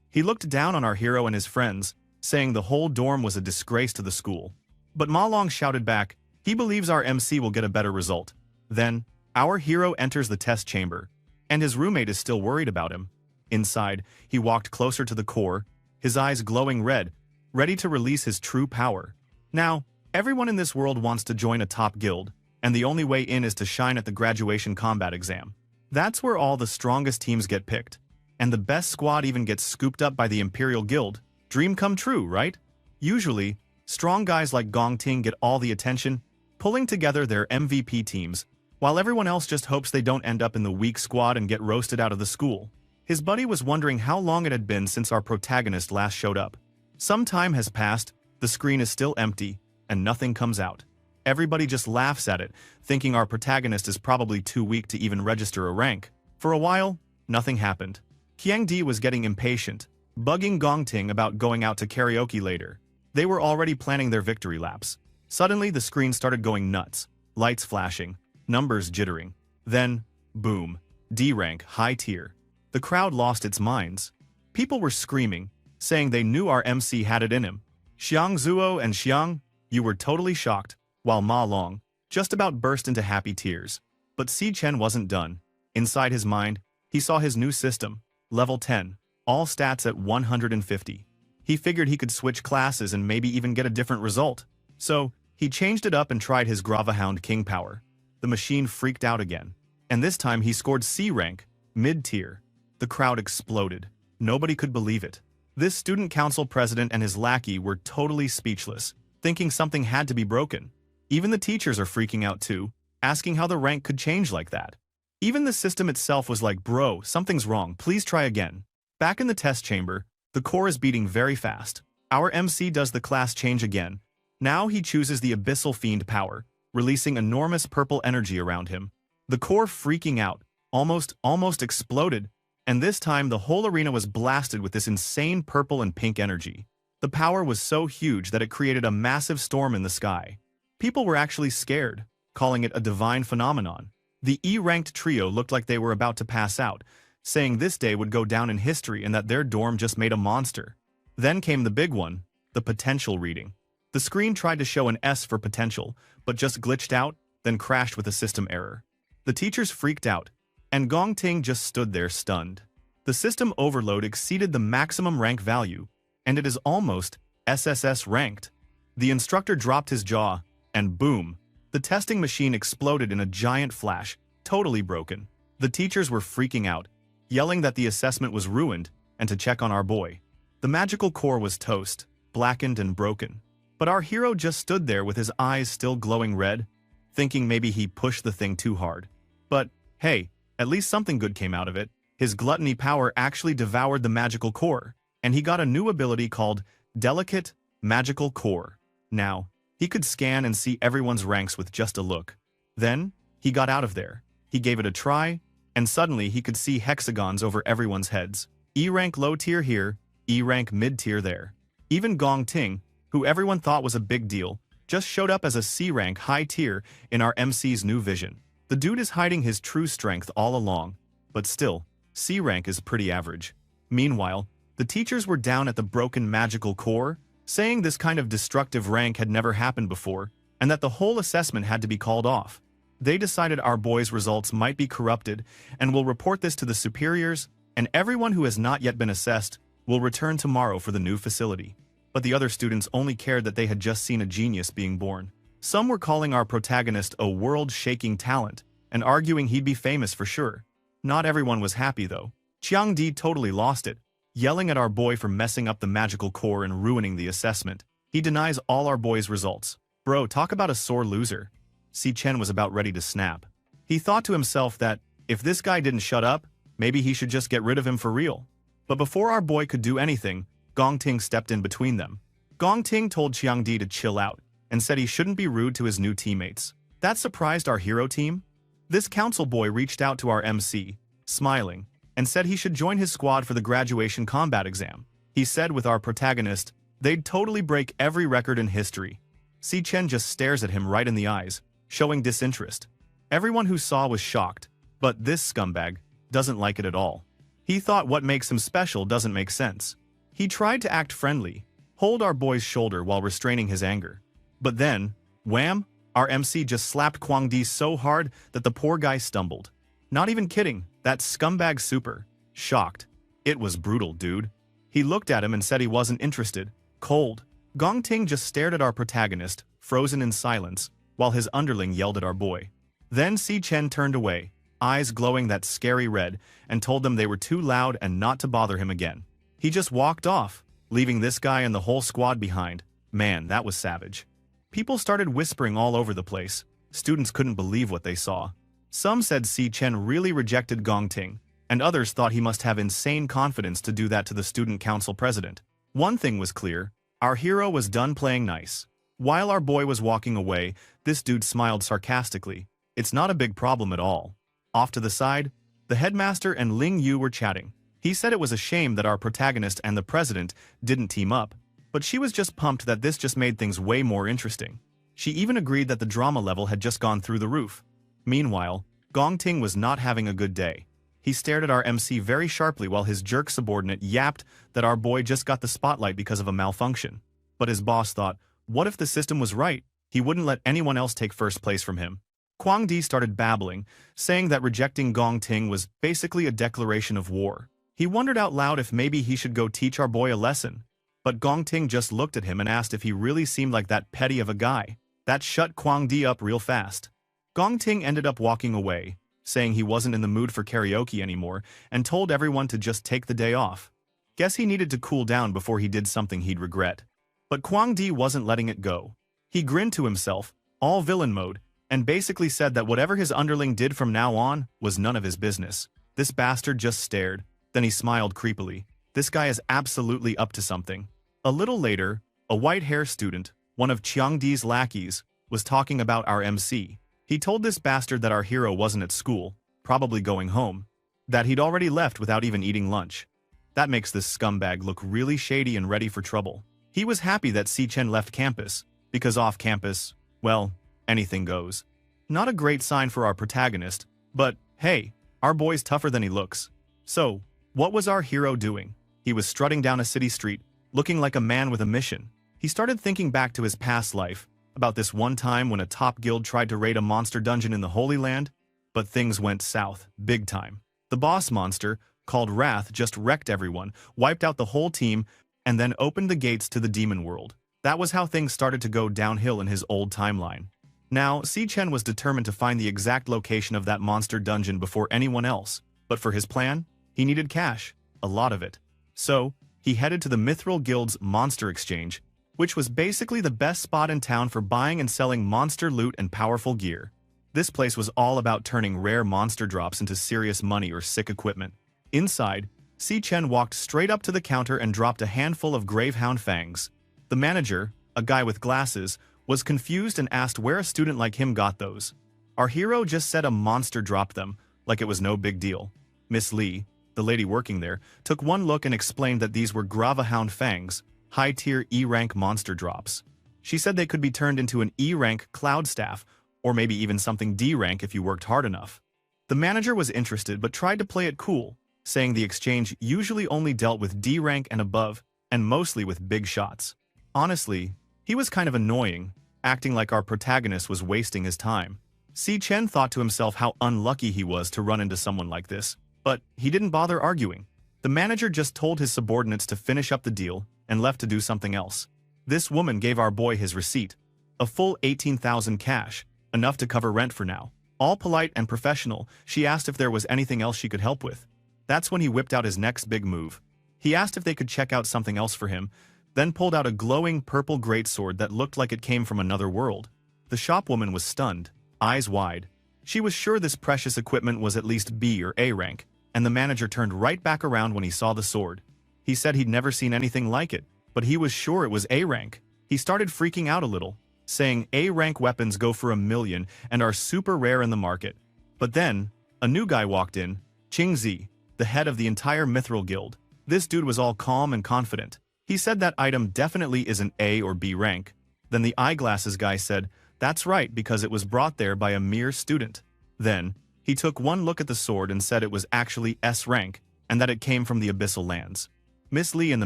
He looked down on our hero and his friends, saying the whole dorm was a disgrace to the school. But Ma Long shouted back, he believes our MC will get a better result. Then, our hero enters the test chamber, and his roommate is still worried about him. Inside, he walked closer to the core, his eyes glowing red, ready to release his true power. Now, everyone in this world wants to join a top guild, and the only way in is to shine at the graduation combat exam. That's where all the strongest teams get picked, and the best squad even gets scooped up by the Imperial Guild. Dream come true, right? Usually, strong guys like Gong Ting get all the attention, pulling together their MVP teams, while everyone else just hopes they don't end up in the weak squad and get roasted out of the school. His buddy was wondering how long it had been since our protagonist last showed up. Some time has passed, the screen is still empty, and nothing comes out. Everybody just laughs at it, thinking our protagonist is probably too weak to even register a rank. For a while, nothing happened. Qiang Di was getting impatient, bugging Gong Ting about going out to karaoke later. They were already planning their victory laps. Suddenly, the screen started going nuts, lights flashing, numbers jittering. Then, boom, D rank, high tier. The crowd lost its minds. People were screaming, saying they knew our MC had it in him. Xiang Zuo and Xiang, you were totally shocked, while Ma Long just about burst into happy tears. But Si Chen wasn't done. Inside his mind, he saw his new system, level 10, all stats at 150. He figured he could switch classes and maybe even get a different result. So, he changed it up and tried his Gravahound King power. The machine freaked out again. And this time he scored C rank, mid-tier. The crowd exploded. Nobody could believe it. This student council president and his lackey were totally speechless, thinking something had to be broken. Even the teachers are freaking out too. asking how the rank could change like that. Even the system itself was like, bro, something's wrong, please try again. Back in the test chamber, the core is beating very fast. Our MC does the class change again. Now he chooses the Abyssal Fiend power, releasing enormous purple energy around him. The core freaking out, almost exploded, and this time the whole arena was blasted with this insane purple and pink energy. The power was so huge that it created a massive storm in the sky. People were actually scared, calling it a divine phenomenon. The E-ranked trio looked like they were about to pass out, saying this day would go down in history and that their dorm just made a monster. Then came the big one, the potential reading. The screen tried to show an S for potential, but just glitched out, then crashed with a system error. The teachers freaked out, and Gong Ting just stood there stunned. The system overload exceeded the maximum rank value, and it is almost SSS ranked. The instructor dropped his jaw, and boom, the testing machine exploded in a giant flash, totally broken. The teachers were freaking out, yelling that the assessment was ruined and to check on our boy. The magical core was toast, blackened and broken. But our hero just stood there with his eyes still glowing red, thinking maybe he pushed the thing too hard. But, hey, at least something good came out of it. His gluttony power actually devoured the magical core, and he got a new ability called Delicate Magical Core. Now, he could scan and see everyone's ranks with just a look. Then, he got out of there. He gave it a try, and suddenly he could see hexagons over everyone's heads. E-rank low tier here, E-rank mid-tier there. Even Gong Ting, who everyone thought was a big deal, just showed up as a C-rank high tier in our MC's new vision. The dude is hiding his true strength all along, but still, C-rank is pretty average. Meanwhile, the teachers were down at the broken magical core, saying this kind of destructive rank had never happened before, and that the whole assessment had to be called off. They decided our boy's results might be corrupted and will report this to the superiors, and everyone who has not yet been assessed will return tomorrow for the new facility. But the other students only cared that they had just seen a genius being born. Some were calling our protagonist a world-shaking talent and arguing he'd be famous for sure. Not everyone was happy though. Chiang Di totally lost it, yelling at our boy for messing up the magical core and ruining the assessment. He denies all our boy's results. Bro, talk about a sore loser. Si Chen was about ready to snap. He thought to himself that, if this guy didn't shut up, maybe he should just get rid of him for real. But before our boy could do anything, Gong Ting stepped in between them. Gong Ting told Chiang Di to chill out, and said he shouldn't be rude to his new teammates. That surprised our hero team. This council boy reached out to our MC, smiling, and said he should join his squad for the graduation combat exam. He said with our protagonist, they'd totally break every record in history. Si Chen just stares at him right in the eyes, showing disinterest. Everyone who saw was shocked, but this scumbag doesn't like it at all. He thought what makes him special doesn't make sense. He tried to act friendly, hold our boy's shoulder while restraining his anger. But then, wham, our MC just slapped Kwang Di so hard that the poor guy stumbled. Not even kidding, that scumbag super. Shocked. It was brutal, dude. He looked at him and said he wasn't interested. Cold. Gong Ting just stared at our protagonist, frozen in silence, while his underling yelled at our boy. Then Si Chen turned away, eyes glowing that scary red, and told them they were too loud and not to bother him again. He just walked off, leaving this guy and the whole squad behind. Man, that was savage. People started whispering all over the place. Students couldn't believe what they saw. Some said Si Chen really rejected Gong Ting, and others thought he must have insane confidence to do that to the student council president. One thing was clear, our hero was done playing nice. While our boy was walking away, this dude smiled sarcastically. It's not a big problem at all. Off to the side, the headmaster and Ling Yu were chatting. He said it was a shame that our protagonist and the president didn't team up, but she was just pumped that this just made things way more interesting. She even agreed that the drama level had just gone through the roof. Meanwhile, Gong Ting was not having a good day. He stared at our MC very sharply while his jerk subordinate yapped that our boy just got the spotlight because of a malfunction. But his boss thought, what if the system was right? He wouldn't let anyone else take first place from him. Kwang Di started babbling, saying that rejecting Gong Ting was basically a declaration of war. He wondered out loud if maybe he should go teach our boy a lesson. But Gong Ting just looked at him and asked if he really seemed like that petty of a guy. That shut Kwang Di up real fast. Gong Ting ended up walking away, saying he wasn't in the mood for karaoke anymore, and told everyone to just take the day off. Guess he needed to cool down before he did something he'd regret. But Kwang Di wasn't letting it go. He grinned to himself, all villain mode, and basically said that whatever his underling did from now on was none of his business. This bastard just stared, then he smiled creepily. This guy is absolutely up to something. A little later, a white-hair student, one of Chiangdi's lackeys, was talking about our MC. He told this bastard that our hero wasn't at school, probably going home, that he'd already left without even eating lunch. That makes this scumbag look really shady and ready for trouble. He was happy that Si-chen left campus, because off campus, well, anything goes. Not a great sign for our protagonist, but hey, our boy's tougher than he looks. So, what was our hero doing? He was strutting down a city street, looking like a man with a mission. He started thinking back to his past life, about this one time when a top guild tried to raid a monster dungeon in the Holy Land, but things went south, big time. The boss monster, called Wrath, just wrecked everyone, wiped out the whole team, and then opened the gates to the demon world. That was how things started to go downhill in his old timeline. Now, Si-chen was determined to find the exact location of that monster dungeon before anyone else, but for his plan, he needed cash, a lot of it. So, he headed to the Mithril Guild's Monster Exchange, which was basically the best spot in town for buying and selling monster loot and powerful gear. This place was all about turning rare monster drops into serious money or sick equipment. Inside, Si-chen walked straight up to the counter and dropped a handful of Gravehound fangs. The manager, a guy with glasses, was confused and asked where a student like him got those. Our hero just said a monster dropped them, like it was no big deal. Miss Lee, the lady working there, took one look and explained that these were Gravehound fangs, high-tier E-rank monster drops. She said they could be turned into an E-rank cloud staff, or maybe even something D-rank if you worked hard enough. The manager was interested but tried to play it cool, saying the exchange usually only dealt with D-rank and above, and mostly with big shots. Honestly, he was kind of annoying, acting like our protagonist was wasting his time. Si-chen thought to himself how unlucky he was to run into someone like this, but he didn't bother arguing. The manager just told his subordinates to finish up the deal and left to do something else. This woman gave our boy his receipt, a full 18,000 cash, enough to cover rent for now. All polite and professional, she asked if there was anything else she could help with. That's when he whipped out his next big move. He asked if they could check out something else for him, then pulled out a glowing purple greatsword that looked like it came from another world. The shopwoman was stunned, eyes wide. She was sure this precious equipment was at least B or A rank, and the manager turned right back around when he saw the sword. He said he'd never seen anything like it, but he was sure it was A rank. He started freaking out a little, saying A rank weapons go for $1 million and are super rare in the market. But then, a new guy walked in, Qingzi, the head of the entire Mithril Guild. This dude was all calm and confident. He said that item definitely isn't A or B rank. Then the eyeglasses guy said, that's right because it was brought there by a mere student. Then, he took one look at the sword and said it was actually S rank, and that it came from the Abyssal Lands. Miss Lee and the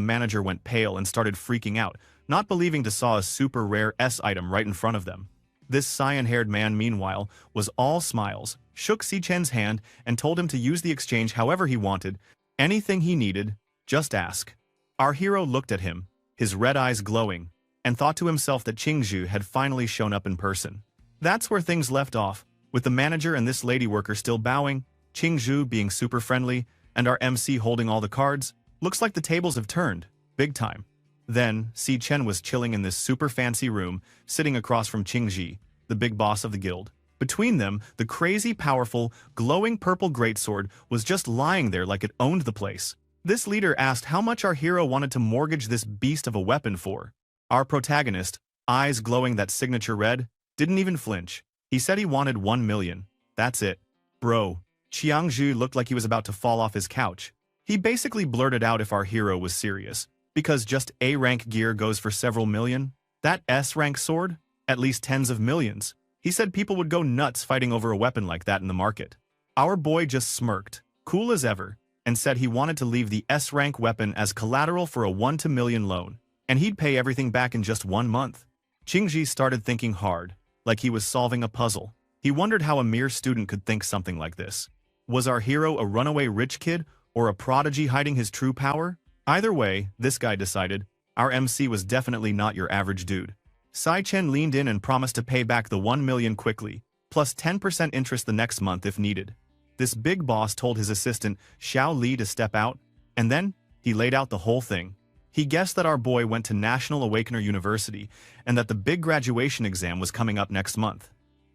manager went pale and started freaking out, not believing to saw a super rare S item right in front of them. This cyan-haired man, meanwhile, was all smiles, shook Si-chen's hand, and told him to use the exchange however he wanted. Anything he needed, just ask. Our hero looked at him, his red eyes glowing, and thought to himself that Qingzhu had finally shown up in person. That's where things left off, with the manager and this lady worker still bowing, Qingzhu being super friendly, and our MC holding all the cards. Looks like the tables have turned, big time. Then, Si-chen was chilling in this super fancy room, sitting across from Qingzhi, the big boss of the guild. Between them, the crazy powerful, glowing purple greatsword was just lying there like it owned the place. This leader asked how much our hero wanted to mortgage this beast of a weapon for. Our protagonist, eyes glowing that signature red, didn't even flinch. He said he wanted 1 million. That's it. Bro, Qiangzhu looked like he was about to fall off his couch. He basically blurted out if our hero was serious, because just A-rank gear goes for several million. That S-rank sword? At least tens of millions. He said people would go nuts fighting over a weapon like that in the market. Our boy just smirked, cool as ever, and said he wanted to leave the S-rank weapon as collateral for a 1 to million loan, and he'd pay everything back in just 1 month. Qingzhi started thinking hard, like he was solving a puzzle. He wondered how a mere student could think something like this. Was our hero a runaway rich kid, or a prodigy hiding his true power? Either way, this guy decided, our MC was definitely not your average dude. Si-chen leaned in and promised to pay back the 1 million quickly, plus 10% interest the next month if needed. This big boss told his assistant, Xiao Li, to step out, and then, he laid out the whole thing. He guessed that our boy went to National Awakener University, and that the big graduation exam was coming up next month.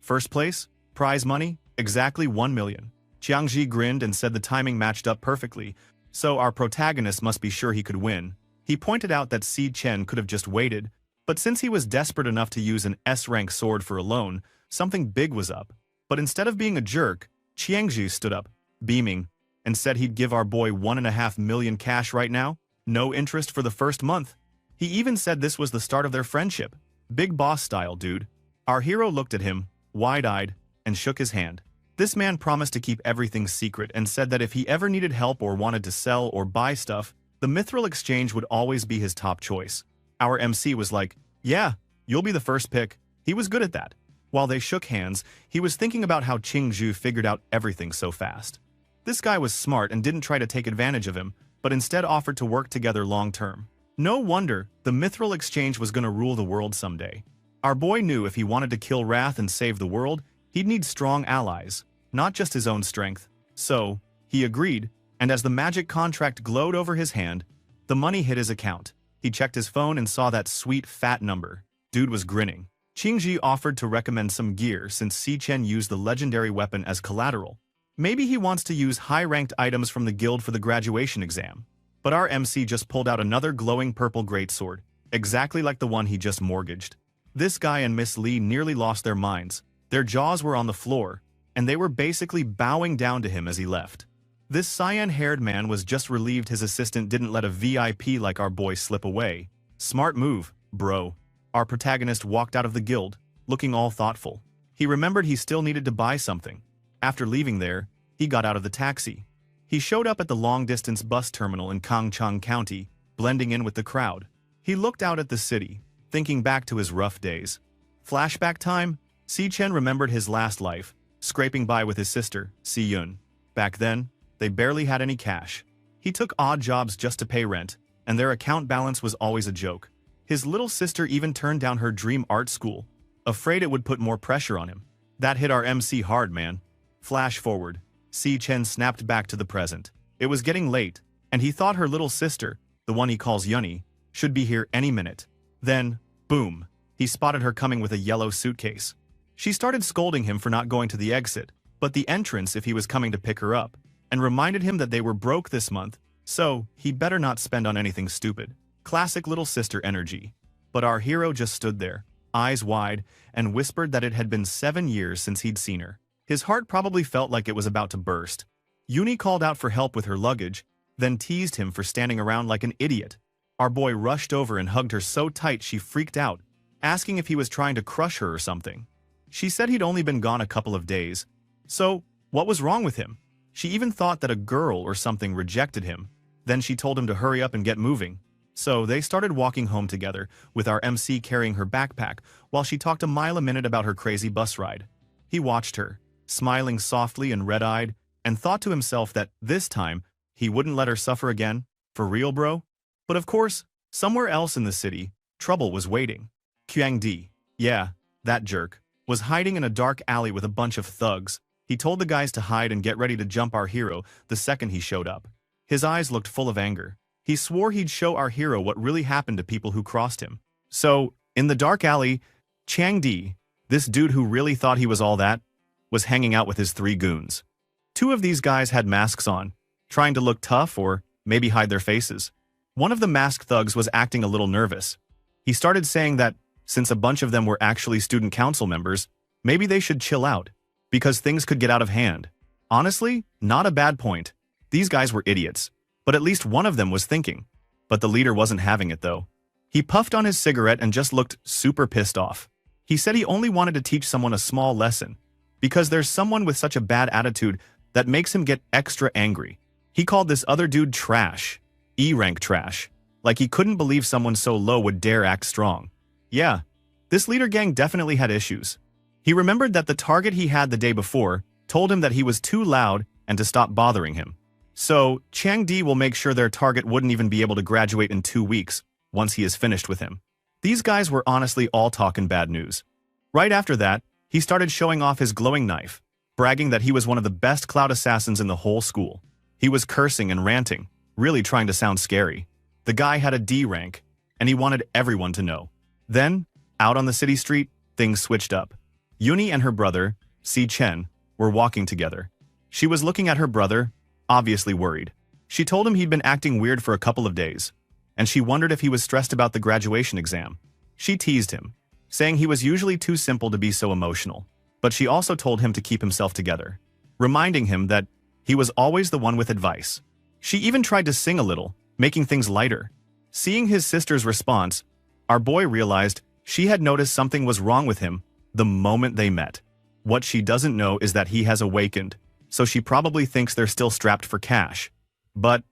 First place? Prize money? Exactly 1 million. Jiangji grinned and said the timing matched up perfectly, so our protagonist must be sure he could win. He pointed out that Si Chen could have just waited, but since he was desperate enough to use an S-rank sword for a loan, something big was up. But instead of being a jerk, Jiangji stood up, beaming, and said he'd give our boy 1.5 million cash right now, no interest for the first month. He even said this was the start of their friendship. Big boss style, dude. Our hero looked at him, wide-eyed, and shook his hand. This man promised to keep everything secret and said that if he ever needed help or wanted to sell or buy stuff, the Mithril Exchange would always be his top choice. Our MC was like, yeah, you'll be the first pick. He was good at that. While they shook hands, he was thinking about how Qingzhu figured out everything so fast. This guy was smart and didn't try to take advantage of him, but instead offered to work together long-term. No wonder the Mithril Exchange was going to rule the world someday. Our boy knew if he wanted to kill Wrath and save the world, he'd need strong allies, not just his own strength. So, he agreed, and as the magic contract glowed over his hand, the money hit his account. He checked his phone and saw that sweet fat number. Dude was grinning. Qingji offered to recommend some gear since Si Chen used the legendary weapon as collateral. Maybe he wants to use high-ranked items from the guild for the graduation exam. But our MC just pulled out another glowing purple greatsword, exactly like the one he just mortgaged. This guy and Miss Lee nearly lost their minds. Their jaws were on the floor, and they were basically bowing down to him as he left. This cyan-haired man was just relieved his assistant didn't let a VIP like our boy slip away. Smart move, bro. Our protagonist walked out of the guild, looking all thoughtful. He remembered he still needed to buy something. After leaving there, he got out of the taxi. He showed up at the long-distance bus terminal in Kangchang County, blending in with the crowd. He looked out at the city, thinking back to his rough days. Flashback time, Si Chen remembered his last life, scraping by with his sister, Si Yun. Back then, they barely had any cash. He took odd jobs just to pay rent, and their account balance was always a joke. His little sister even turned down her dream art school, afraid it would put more pressure on him. That hit our MC hard, man. Flash forward. Si Chen snapped back to the present. It was getting late, and he thought her little sister, the one he calls Yunny, should be here any minute. Then, boom, he spotted her coming with a yellow suitcase. She started scolding him for not going to the exit, but the entrance if he was coming to pick her up, and reminded him that they were broke this month, so he better not spend on anything stupid. Classic little sister energy. But our hero just stood there, eyes wide, and whispered that it had been 7 years since he'd seen her. His heart probably felt like it was about to burst. Yuni called out for help with her luggage, then teased him for standing around like an idiot. Our boy rushed over and hugged her so tight she freaked out, asking if he was trying to crush her or something. She said he'd only been gone a couple of days. So, what was wrong with him? She even thought that a girl or something rejected him. Then she told him to hurry up and get moving. So they started walking home together, with our MC carrying her backpack, while she talked a mile a minute about her crazy bus ride. He watched her, smiling softly and red-eyed, and thought to himself that, this time, he wouldn't let her suffer again. For real, bro? But of course, somewhere else in the city, trouble was waiting. Qiangdi, yeah, that jerk, was hiding in a dark alley with a bunch of thugs. He told the guys to hide and get ready to jump our hero the second he showed up. His eyes looked full of anger. He swore he'd show our hero what really happened to people who crossed him. So, in the dark alley, Qiangdi, this dude who really thought he was all that, was hanging out with his 3 goons. 2 of these guys had masks on, trying to look tough or maybe hide their faces. One of the masked thugs was acting a little nervous. He started saying that, since a bunch of them were actually student council members, maybe they should chill out, because things could get out of hand. Honestly, not a bad point. These guys were idiots, but at least one of them was thinking. But the leader wasn't having it though. He puffed on his cigarette and just looked super pissed off. He said he only wanted to teach someone a small lesson, because there's someone with such a bad attitude that makes him get extra angry. He called this other dude trash, E-rank trash, like he couldn't believe someone so low would dare act strong. Yeah, this leader gang definitely had issues. He remembered that the target he had the day before told him that he was too loud and to stop bothering him. So, Qiangdi will make sure their target wouldn't even be able to graduate in 2 weeks, once he is finished with him. These guys were honestly all talking bad news. Right after that, he started showing off his glowing knife, bragging that he was one of the best cloud assassins in the whole school. He was cursing and ranting, really trying to sound scary. The guy had a D rank, and he wanted everyone to know. Then, out on the city street, things switched up. Yuni and her brother, Si Chen, were walking together. She was looking at her brother, obviously worried. She told him he'd been acting weird for a couple of days, and she wondered if he was stressed about the graduation exam. She teased him, saying he was usually too simple to be so emotional, but she also told him to keep himself together, reminding him that he was always the one with advice. She even tried to sing a little, making things lighter. Seeing his sister's response, our boy realized she had noticed something was wrong with him the moment they met. What she doesn't know is that he has awakened, so she probably thinks they're still strapped for cash. But,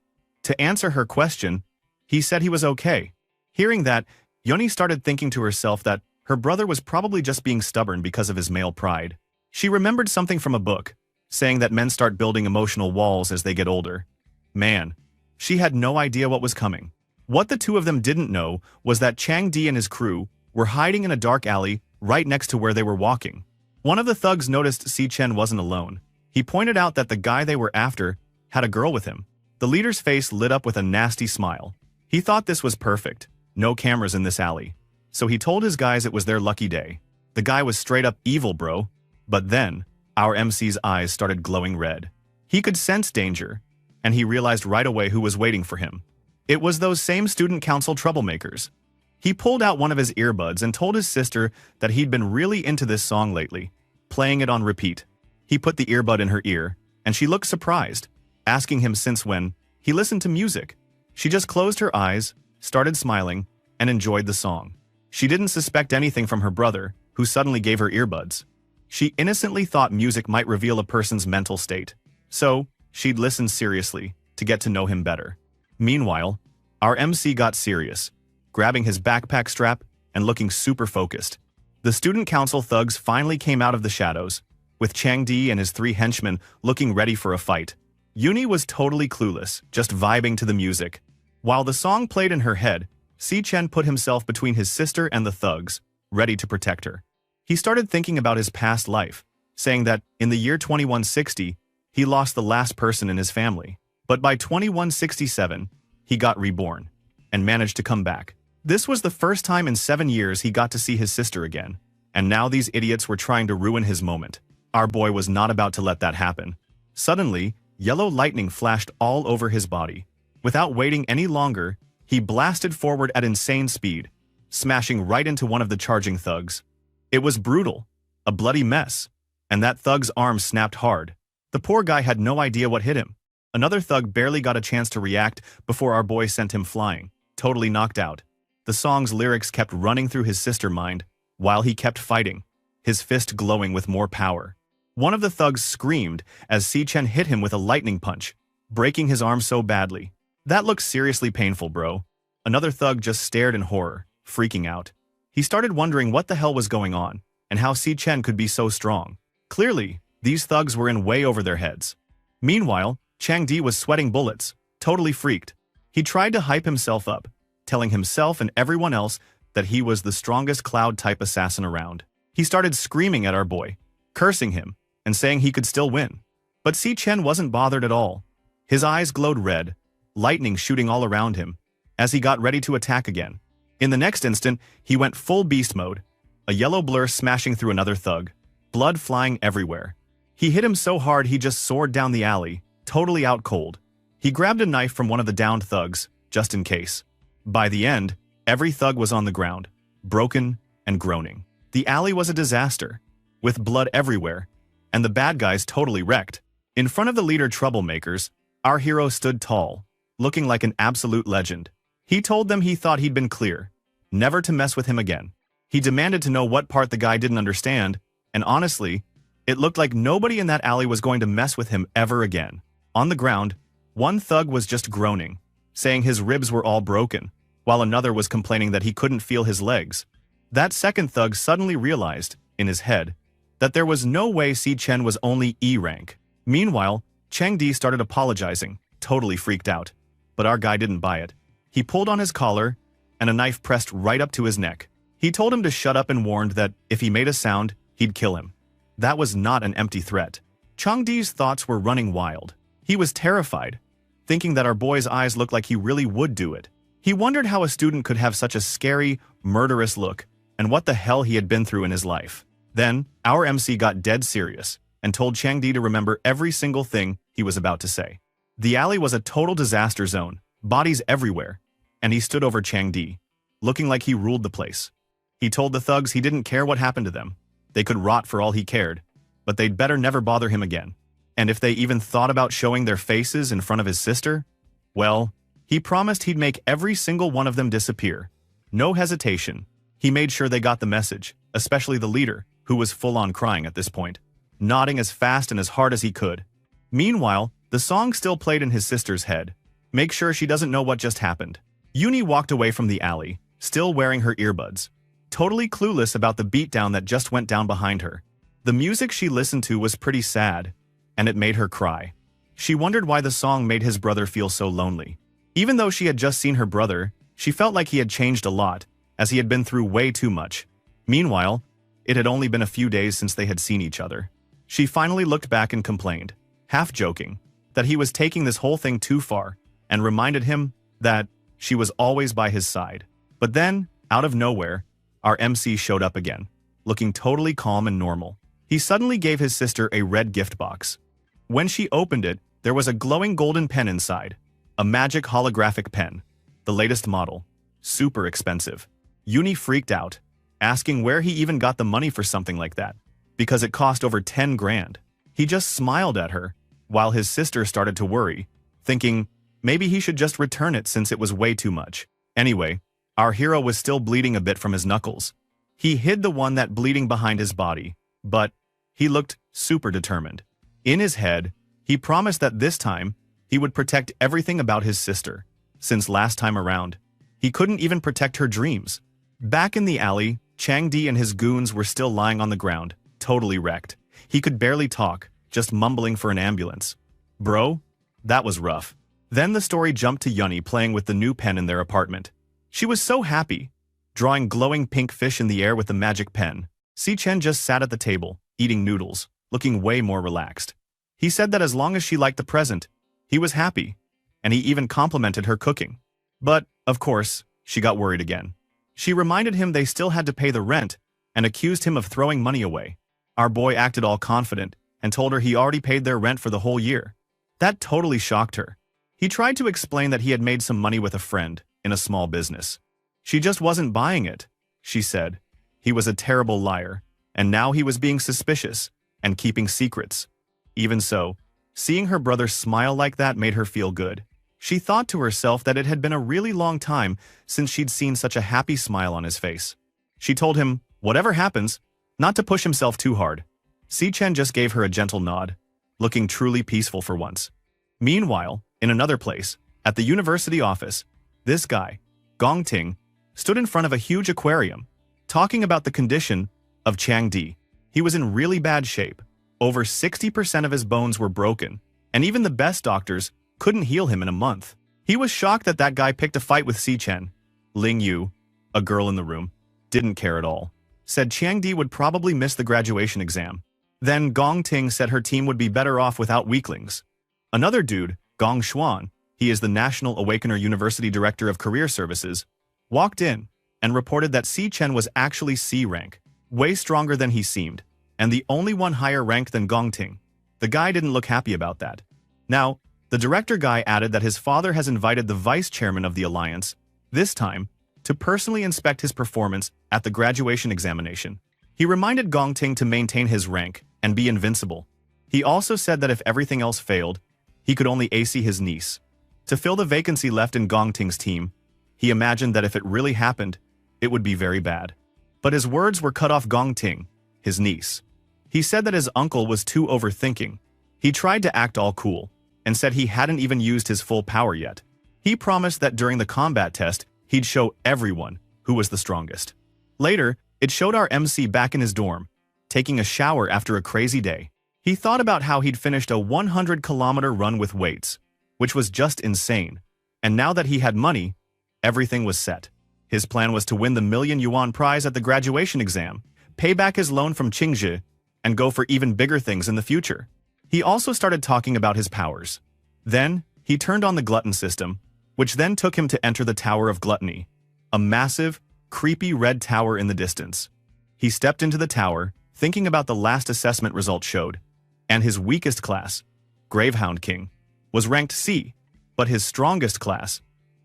to answer her question, he said he was okay. Hearing that, Yoni started thinking to herself that her brother was probably just being stubborn because of his male pride. She remembered something from a book, saying that men start building emotional walls as they get older. Man, she had no idea what was coming. What the two of them didn't know was that Chang Di and his crew were hiding in a dark alley right next to where they were walking. One of the thugs noticed Si Chen wasn't alone. He pointed out that the guy they were after had a girl with him. The leader's face lit up with a nasty smile. He thought this was perfect. No cameras in this alley. So he told his guys it was their lucky day. The guy was straight up evil, bro. But then, our MC's eyes started glowing red. He could sense danger, and he realized right away who was waiting for him. It was those same student council troublemakers. He pulled out one of his earbuds and told his sister that he'd been really into this song lately, playing it on repeat. He put the earbud in her ear, and she looked surprised, asking him since when he listened to music. She just closed her eyes, started smiling, and enjoyed the song. She didn't suspect anything from her brother, who suddenly gave her earbuds. She innocently thought music might reveal a person's mental state, so she'd listen seriously to get to know him better. Meanwhile, our MC got serious, grabbing his backpack strap and looking super focused. The student council thugs finally came out of the shadows, with Chang Di and his 3 henchmen looking ready for a fight. Yuni was totally clueless, just vibing to the music. While the song played in her head, Si Chen put himself between his sister and the thugs, ready to protect her. He started thinking about his past life, saying that in the year 2160, he lost the last person in his family. But by 2167, he got reborn and managed to come back. This was the first time in 7 years he got to see his sister again, and now these idiots were trying to ruin his moment. Our boy was not about to let that happen. Suddenly, yellow lightning flashed all over his body. Without waiting any longer, he blasted forward at insane speed, smashing right into one of the charging thugs. It was brutal, a bloody mess, and that thug's arm snapped hard. The poor guy had no idea what hit him. Another thug barely got a chance to react before our boy sent him flying, totally knocked out. The song's lyrics kept running through his sister's mind while he kept fighting, his fist glowing with more power. One of the thugs screamed as Si Chen hit him with a lightning punch, breaking his arm so badly. That looks seriously painful, bro. Another thug just stared in horror, freaking out. He started wondering what the hell was going on, and how Si Chen could be so strong. Clearly, these thugs were in way over their heads. Meanwhile, Chang Di was sweating bullets, totally freaked. He tried to hype himself up, telling himself and everyone else that he was the strongest cloud-type assassin around. He started screaming at our boy, cursing him, and saying he could still win. But Si Chen wasn't bothered at all. His eyes glowed red, lightning shooting all around him, as he got ready to attack again. In the next instant, he went full beast mode, a yellow blur smashing through another thug, blood flying everywhere. He hit him so hard he just soared down the alley, totally out cold. He grabbed a knife from one of the downed thugs, just in case. By the end, every thug was on the ground, broken and groaning. The alley was a disaster, with blood everywhere, and the bad guys totally wrecked. In front of the leader troublemakers, our hero stood tall, looking like an absolute legend. He told them he thought he'd been clear, never to mess with him again. He demanded to know what part the guy didn't understand, and honestly, it looked like nobody in that alley was going to mess with him ever again. On the ground, one thug was just groaning, saying his ribs were all broken, while another was complaining that he couldn't feel his legs. That second thug suddenly realized, in his head, that there was no way Si Chen was only E rank. Meanwhile, Chang Di started apologizing, totally freaked out. But our guy didn't buy it. He pulled on his collar, and a knife pressed right up to his neck. He told him to shut up and warned that if he made a sound, he'd kill him. That was not an empty threat. Chang Di's thoughts were running wild. He was terrified, thinking that our boy's eyes looked like he really would do it. He wondered how a student could have such a scary, murderous look, and what the hell he had been through in his life. Then, our MC got dead serious and told Changdi to remember every single thing he was about to say. The alley was a total disaster zone, bodies everywhere, and he stood over Changdi, looking like he ruled the place. He told the thugs he didn't care what happened to them. They could rot for all he cared, but they'd better never bother him again. And if they even thought about showing their faces in front of his sister, well, he promised he'd make every single one of them disappear. No hesitation. He made sure they got the message, especially the leader, who was full-on crying at this point, nodding as fast and as hard as he could. Meanwhile, the song still played in his sister's head. Make sure she doesn't know what just happened. Uni walked away from the alley, still wearing her earbuds, totally clueless about the beatdown that just went down behind her. The music she listened to was pretty sad, and it made her cry. She wondered why the song made his brother feel so lonely. Even though she had just seen her brother, she felt like he had changed a lot, as he had been through way too much. Meanwhile, it had only been a few days since they had seen each other. She finally looked back and complained, half joking, that he was taking this whole thing too far, and reminded him that she was always by his side. But then, out of nowhere, our MC showed up again, looking totally calm and normal. He suddenly gave his sister a red gift box. When she opened it, there was a glowing golden pen inside, a magic holographic pen, the latest model, super expensive. Uni freaked out, asking where he even got the money for something like that, because it cost over 10 grand. He just smiled at her, while his sister started to worry, thinking maybe he should just return it since it was way too much. Anyway, our hero was still bleeding a bit from his knuckles. He hid the one that bleeding behind his body, but he looked super determined. In his head, he promised that this time, he would protect everything about his sister, since last time around, he couldn't even protect her dreams. Back in the alley, Changdi and his goons were still lying on the ground, totally wrecked. He could barely talk, just mumbling for an ambulance. Bro, that was rough. Then the story jumped to Yuni playing with the new pen in their apartment. She was so happy, drawing glowing pink fish in the air with the magic pen. Si-Chen just sat at the table, eating noodles, looking way more relaxed. He said that as long as she liked the present, he was happy, and he even complimented her cooking. But, of course, she got worried again. She reminded him they still had to pay the rent and accused him of throwing money away. Our boy acted all confident and told her he already paid their rent for the whole year. That totally shocked her. He tried to explain that he had made some money with a friend in a small business. She just wasn't buying it, she said. He was a terrible liar, and now he was being suspicious and keeping secrets. Even so, seeing her brother smile like that made her feel good. She thought to herself that it had been a really long time since she'd seen such a happy smile on his face. She told him, whatever happens, not to push himself too hard. Si-Chen just gave her a gentle nod, looking truly peaceful for once. Meanwhile, in another place, at the university office, this guy, Gong Ting, stood in front of a huge aquarium, talking about the condition of Changdi. He was in really bad shape. Over 60% of his bones were broken, and even the best doctors couldn't heal him in a month. He was shocked that that guy picked a fight with Si-Chen. Ling Yu, a girl in the room, didn't care at all. Said Changdi would probably miss the graduation exam. Then Gong Ting said her team would be better off without weaklings. Another dude, Gong Xuan, he is the National Awakener University Director of Career Services, walked in and reported that Si-Chen was actually C rank, way stronger than he seemed, and the only one higher ranked than Gong Ting. The guy didn't look happy about that. Now, the director guy added that his father has invited the vice chairman of the alliance, this time, to personally inspect his performance at the graduation examination. He reminded Gong Ting to maintain his rank and be invincible. He also said that if everything else failed, he could only AC his niece. To fill the vacancy left in Gong Ting's team, he imagined that if it really happened, it would be very bad. But his words were cut off Gong Ting, his niece. He said that his uncle was too overthinking. He tried to act all cool, and said he hadn't even used his full power yet. He promised that during the combat test, he'd show everyone who was the strongest. Later, it showed our MC back in his dorm, taking a shower after a crazy day. He thought about how he'd finished a 100-kilometer run with weights, which was just insane. And now that he had money, everything was set. His plan was to win the million-yuan prize at the graduation exam, pay back his loan from Qingzhi, and go for even bigger things in the future. He also started talking about his powers. Then, he turned on the glutton system, which then took him to enter the Tower of Gluttony, a massive, creepy red tower in the distance. He stepped into the tower, thinking about the last assessment result showed, and his weakest class, Gravehound King, was ranked C, but his strongest class,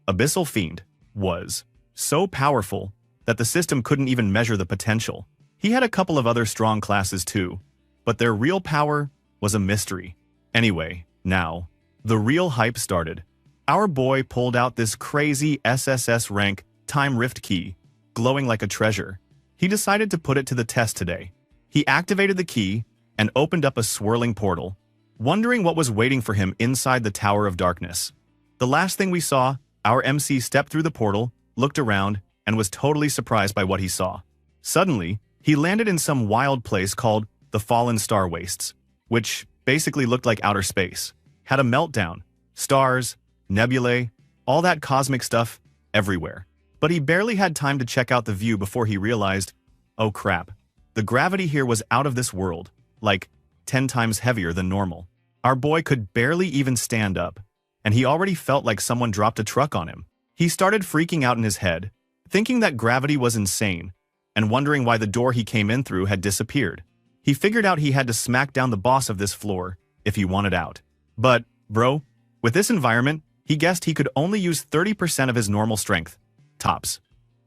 Abyssal Fiend, was so powerful that the system couldn't even measure the potential. He had a couple of other strong classes too, but their real power was a mystery. Anyway, now, the real hype started. Our boy pulled out this crazy SSS rank Time Rift key, glowing like a treasure. He decided to put it to the test today. He activated the key and opened up a swirling portal, wondering what was waiting for him inside the Tower of Darkness. The last thing we saw, our MC stepped through the portal, looked around, and was totally surprised by what he saw. Suddenly, he landed in some wild place called the Fallen Star Wastes, which basically looked like outer space. Had a meltdown. Stars, nebulae, all that cosmic stuff everywhere. But he barely had time to check out the view before he realized, oh crap, the gravity here was out of this world, like 10 times heavier than normal. Our boy could barely even stand up, and he already felt like someone dropped a truck on him. He started freaking out in his head, thinking that gravity was insane, and wondering why the door he came in through had disappeared. He figured out he had to smack down the boss of this floor if he wanted out. But, bro, with this environment, he guessed he could only use 30% of his normal strength. Tops.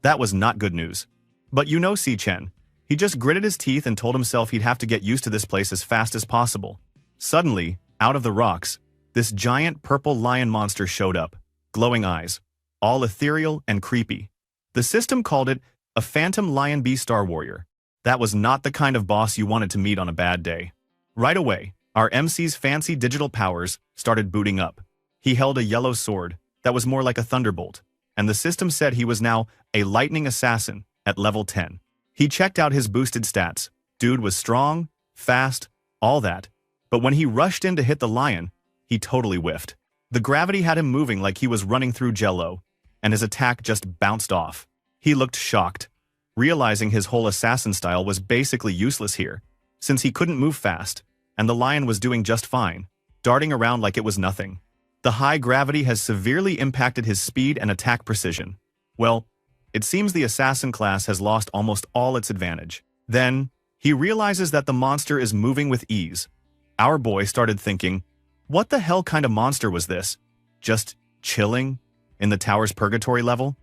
That was not good news. But you know Si-Chen. He just gritted his teeth and told himself he'd have to get used to this place as fast as possible. Suddenly, out of the rocks, this giant purple lion monster showed up, glowing eyes, all ethereal and creepy. The system called it a Phantom Lion Bee Star Warrior. That was not the kind of boss you wanted to meet on a bad day. Right away, our MC's fancy digital powers started booting up. He held a yellow sword that was more like a thunderbolt, and the system said he was now a lightning assassin at level 10. He checked out his boosted stats. Dude was strong, fast, all that. But when he rushed in to hit the lion, he totally whiffed. The gravity had him moving like he was running through jello, and his attack just bounced off. He looked shocked, realizing his whole assassin style was basically useless here, since he couldn't move fast, and the lion was doing just fine, darting around like it was nothing. The high gravity has severely impacted his speed and attack precision. Well, it seems the assassin class has lost almost all its advantage. Then, he realizes that the monster is moving with ease. Our boy started thinking, what the hell kind of monster was this? Just chilling in the tower's purgatory level?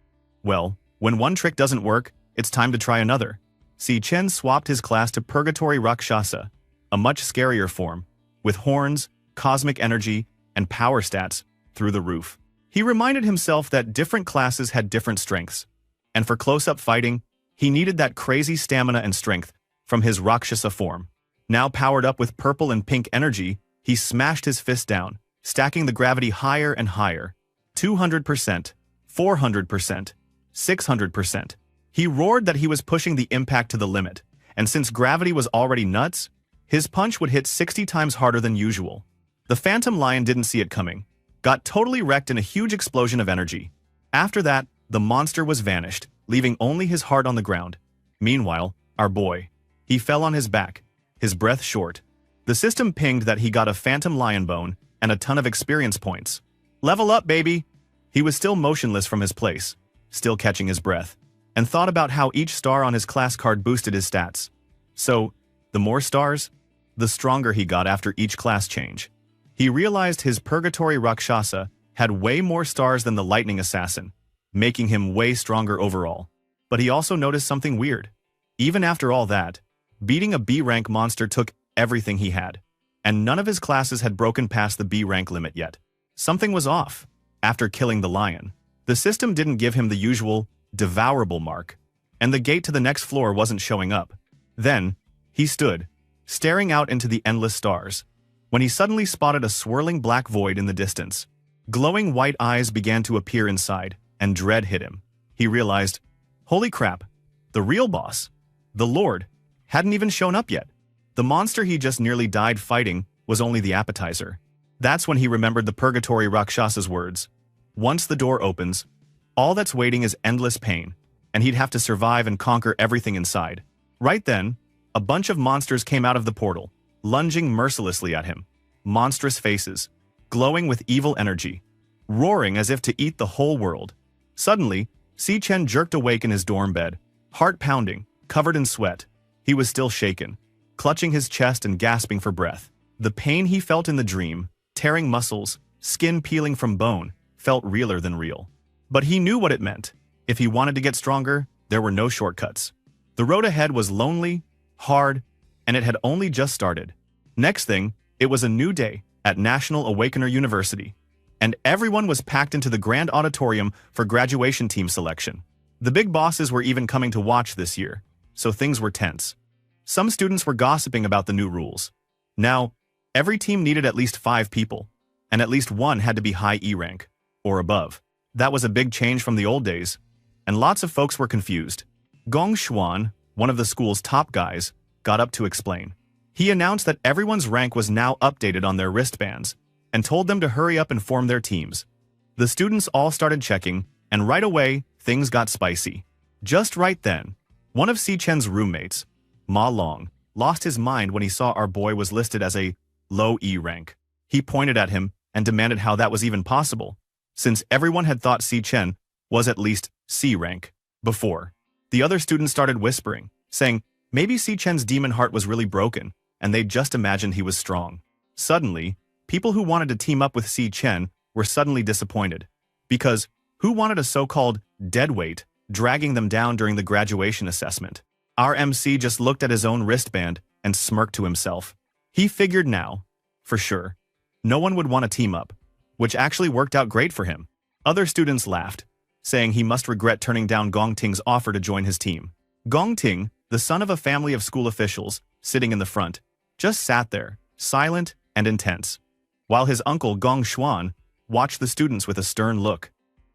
Well, when one trick doesn't work, it's time to try another. Si-Chen swapped his class to Purgatory Rakshasa, a much scarier form, with horns, cosmic energy, and power stats through the roof. He reminded himself that different classes had different strengths, and for close-up fighting, he needed that crazy stamina and strength from his Rakshasa form. Now powered up with purple and pink energy, he smashed his fist down, stacking the gravity higher and higher. 200%, 400%, 600%. He roared that he was pushing the impact to the limit, and since gravity was already nuts, his punch would hit 60 times harder than usual. The Phantom Lion didn't see it coming, got totally wrecked in a huge explosion of energy. After that, the monster was vanished, leaving only his heart on the ground. Meanwhile, our boy, he fell on his back, his breath short. The system pinged that he got a Phantom Lion bone and a ton of experience points. Level up, baby! He was still motionless from his place, still catching his breath, and thought about how each star on his class card boosted his stats. So, the more stars, the stronger he got after each class change. He realized his Purgatory Rakshasa had way more stars than the Lightning Assassin, making him way stronger overall. But he also noticed something weird. Even after all that, beating a B-rank monster took everything he had, and none of his classes had broken past the B-rank limit yet. Something was off. After killing the lion, the system didn't give him the usual devourable mark, and the gate to the next floor wasn't showing up. Then, he stood, staring out into the endless stars, when he suddenly spotted a swirling black void in the distance. Glowing white eyes began to appear inside, and dread hit him. He realized, holy crap, the real boss, the Lord, hadn't even shown up yet. The monster he just nearly died fighting was only the appetizer. That's when he remembered the Purgatory Rakshasa's words. Once the door opens, all that's waiting is endless pain, and he'd have to survive and conquer everything inside. Right then, a bunch of monsters came out of the portal, lunging mercilessly at him. Monstrous faces, glowing with evil energy, roaring as if to eat the whole world. Suddenly, Si-Chen jerked awake in his dorm bed, heart pounding, covered in sweat. He was still shaken, clutching his chest and gasping for breath. The pain he felt in the dream, tearing muscles, skin peeling from bone, felt realer than real. But he knew what it meant. If he wanted to get stronger, there were no shortcuts. The road ahead was lonely, hard, and it had only just started. Next thing, it was a new day at National Awakener University, and everyone was packed into the grand auditorium for graduation team selection. The big bosses were even coming to watch this year, so things were tense. Some students were gossiping about the new rules. Now, every team needed at least 5 people, and at least one had to be high E rank, or above. That was a big change from the old days, and lots of folks were confused. Gong Xuan, one of the school's top guys, got up to explain. He announced that everyone's rank was now updated on their wristbands, and told them to hurry up and form their teams. The students all started checking, and right away, things got spicy. Just right then, one of Si Chen's roommates, Ma Long, lost his mind when he saw our boy was listed as a low E rank. He pointed at him and demanded how that was even possible, since everyone had thought Si Chen was at least C rank before. The other students started whispering, saying maybe Si Chen's demon heart was really broken, and they'd just imagined he was strong. Suddenly, people who wanted to team up with Si Chen were suddenly disappointed, because who wanted a so-called deadweight dragging them down during the graduation assessment? Our MC just looked at his own wristband and smirked to himself. He figured now, for sure, no one would want to team up, which actually worked out great for him. Other students laughed, saying he must regret turning down Gong Ting's offer to join his team. Gong Ting, the son of a family of school officials, sitting in the front, just sat there, silent and intense, while his uncle Gong Xuan watched the students with a stern look.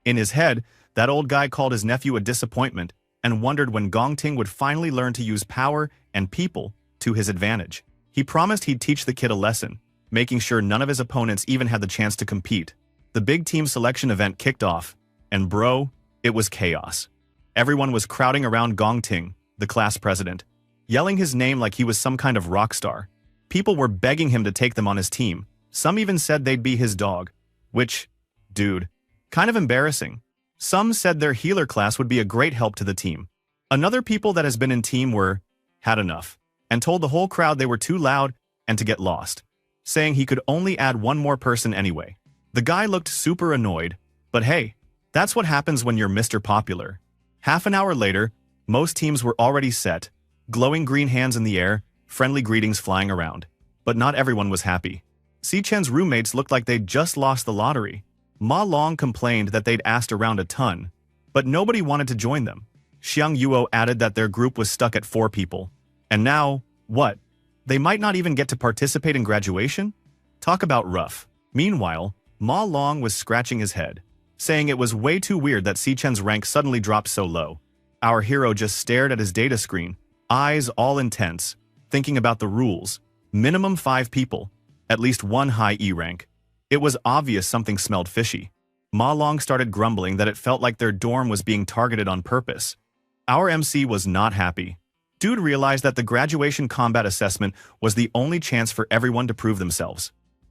In his head, that old guy called his nephew a disappointment and wondered when Gong Ting would finally learn to use power and people to his advantage. He promised he'd teach the kid a lesson, making sure none of his opponents even had the chance to compete. The big team selection event kicked off, and bro, it was chaos. Everyone was crowding around Gong Ting, the class president, yelling his name like he was some kind of rock star. People were begging him to take them on his team. Some even said they'd be his dog, which, dude, kind of embarrassing. Some said their healer class would be a great help to the team. Another people that has been in team had enough, and told the whole crowd they were too loud and to get lost, saying he could only add one more person anyway. The guy looked super annoyed, but hey, that's what happens when you're Mr. Popular. Half an hour later, most teams were already set, glowing green hands in the air, friendly greetings flying around. But not everyone was happy. Si Chen's roommates looked like they'd just lost the lottery. Ma Long complained that they'd asked around a ton, but nobody wanted to join them. Xiang Yuo added that their group was stuck at 4 people. And now, what? They might not even get to participate in graduation? Talk about rough. Meanwhile, Ma Long was scratching his head, saying it was way too weird that Si Chen's rank suddenly dropped so low. Our hero just stared at his data screen, eyes all intense, thinking about the rules. Minimum 5 people, at least 1 high E rank. It was obvious something smelled fishy. Ma Long started grumbling that it felt like their dorm was being targeted on purpose. Our MC was not happy. Dude realized that the graduation combat assessment was the only chance for everyone to prove themselves.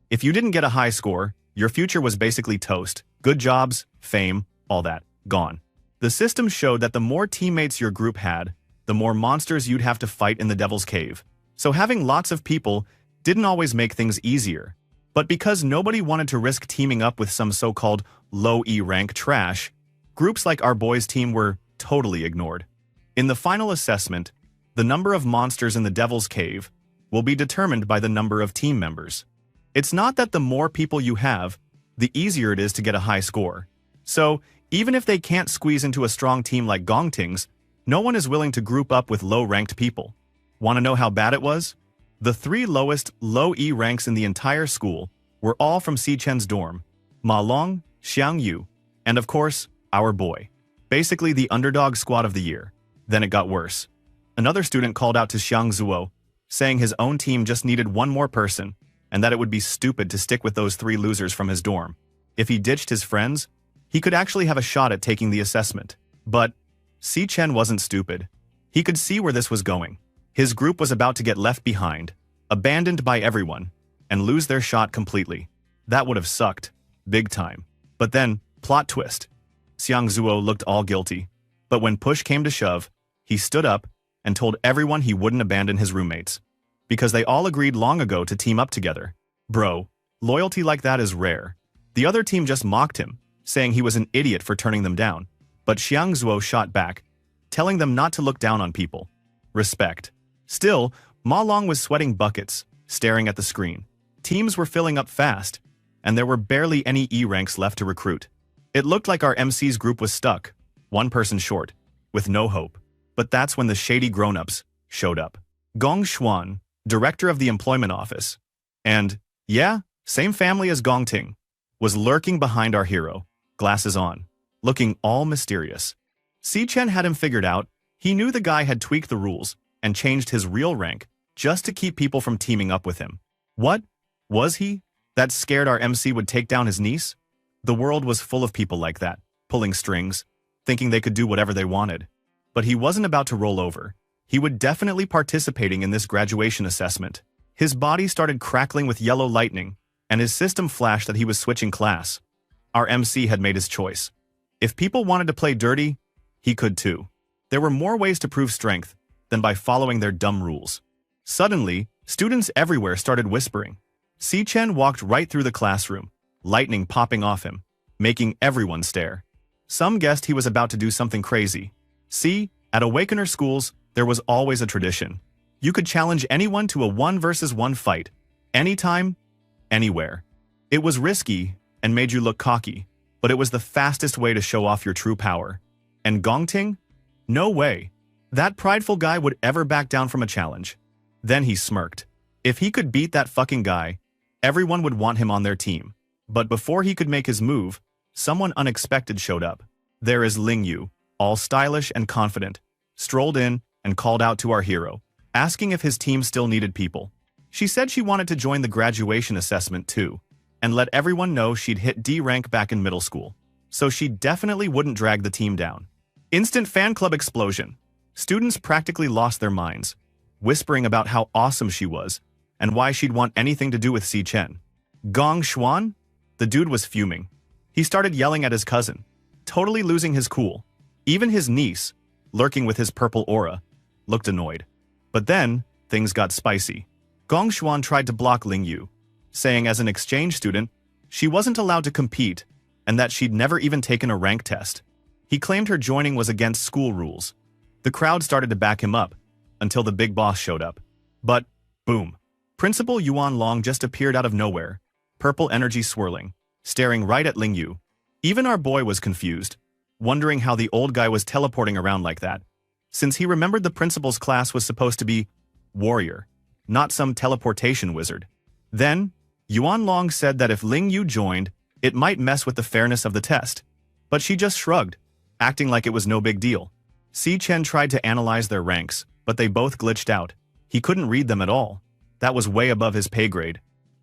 If you didn't get a high score, your future was basically toast. Good jobs, fame, all that, gone. The system showed that the more teammates your group had, the more monsters you'd have to fight in the Devil's Cave. So having lots of people didn't always make things easier. But because nobody wanted to risk teaming up with some so-called low E rank trash, groups like our boys' team were totally ignored. In the final assessment, the number of monsters in the Devil's Cave will be determined by the number of team members. It's not that the more people you have, the easier it is to get a high score. So, even if they can't squeeze into a strong team like Gong Ting's, no one is willing to group up with low-ranked people. Want to know how bad it was? The 3 lowest low E ranks in the entire school were all from Si Chen's dorm: Ma Long, Xiang Yu, and of course, our boy. Basically the underdog squad of the year. Then it got worse. Another student called out to Xiang Zuo, saying his own team just needed 1 more person, and that it would be stupid to stick with those 3 losers from his dorm. If he ditched his friends, he could actually have a shot at taking the assessment. But Si Chen wasn't stupid. He could see where this was going. His group was about to get left behind, abandoned by everyone, and lose their shot completely. That would have sucked. Big time. But then, plot twist. Xiang Zuo looked all guilty. But when push came to shove, he stood up and told everyone he wouldn't abandon his roommates. because they all agreed long ago to team up together. Bro, loyalty like that is rare. The other team just mocked him, saying he was an idiot for turning them down. But Xiang Zuo shot back, telling them not to look down on people. Respect. Still, Ma Long was sweating buckets, staring at the screen. Teams were filling up fast, and there were barely any E ranks left to recruit. It looked like our MC's group was stuck, one person short, with no hope. But that's when the shady grown-ups showed up. Gong Xuan, director of the employment office, and, yeah, same family as Gong Ting, was lurking behind our hero, glasses on, looking all mysterious. Si Chen had him figured out. He knew the guy had tweaked the rules and changed his real rank just to keep people from teaming up with him. What? Was he? That scared our MC would take down his niece? The world was full of people like that, pulling strings, thinking they could do whatever they wanted. But he wasn't about to roll over. He would definitely participating in this graduation assessment. His body started crackling with yellow lightning, and his system flashed that he was switching class. Our MC had made his choice. If people wanted to play dirty, he could too. There were more ways to prove strength than by following their dumb rules. Suddenly, students everywhere started whispering. Si Chen walked right through the classroom, lightning popping off him, making everyone stare. Some guessed he was about to do something crazy. See, at Awakener schools, there was always a tradition. You could challenge anyone to a 1-versus-1 fight, anytime, anywhere. It was risky and made you look cocky, but it was the fastest way to show off your true power. And Gongting? No way. That prideful guy would ever back down from a challenge. Then he smirked. If he could beat that fucking guy, everyone would want him on their team. But before he could make his move, someone unexpected showed up. There is Ling Yu, all stylish and confident, strolled in and called out to our hero, asking if his team still needed people. She said she wanted to join the graduation assessment too, and let everyone know she'd hit D rank back in middle school, so she definitely wouldn't drag the team down. Instant fan club explosion. Students practically lost their minds, whispering about how awesome she was and why she'd want anything to do with Si Chen. Gong Xuan? The dude was fuming. He started yelling at his cousin, totally losing his cool. Even his niece, lurking with his purple aura, looked annoyed. But then, things got spicy. Gong Xuan tried to block Ling Yu, saying as an exchange student, she wasn't allowed to compete and that she'd never even taken a rank test. He claimed her joining was against school rules. The crowd started to back him up, until the big boss showed up. But, boom. Principal Yuan Long just appeared out of nowhere, purple energy swirling, staring right at Ling Yu. Even our boy was confused, wondering how the old guy was teleporting around like that, since he remembered the principal's class was supposed to be warrior, not some teleportation wizard. Then, Yuan Long said that if Ling Yu joined, it might mess with the fairness of the test. But she just shrugged, acting like it was no big deal. Si Chen tried to analyze their ranks, but they both glitched out. He couldn't read them at all. That was way above his pay grade.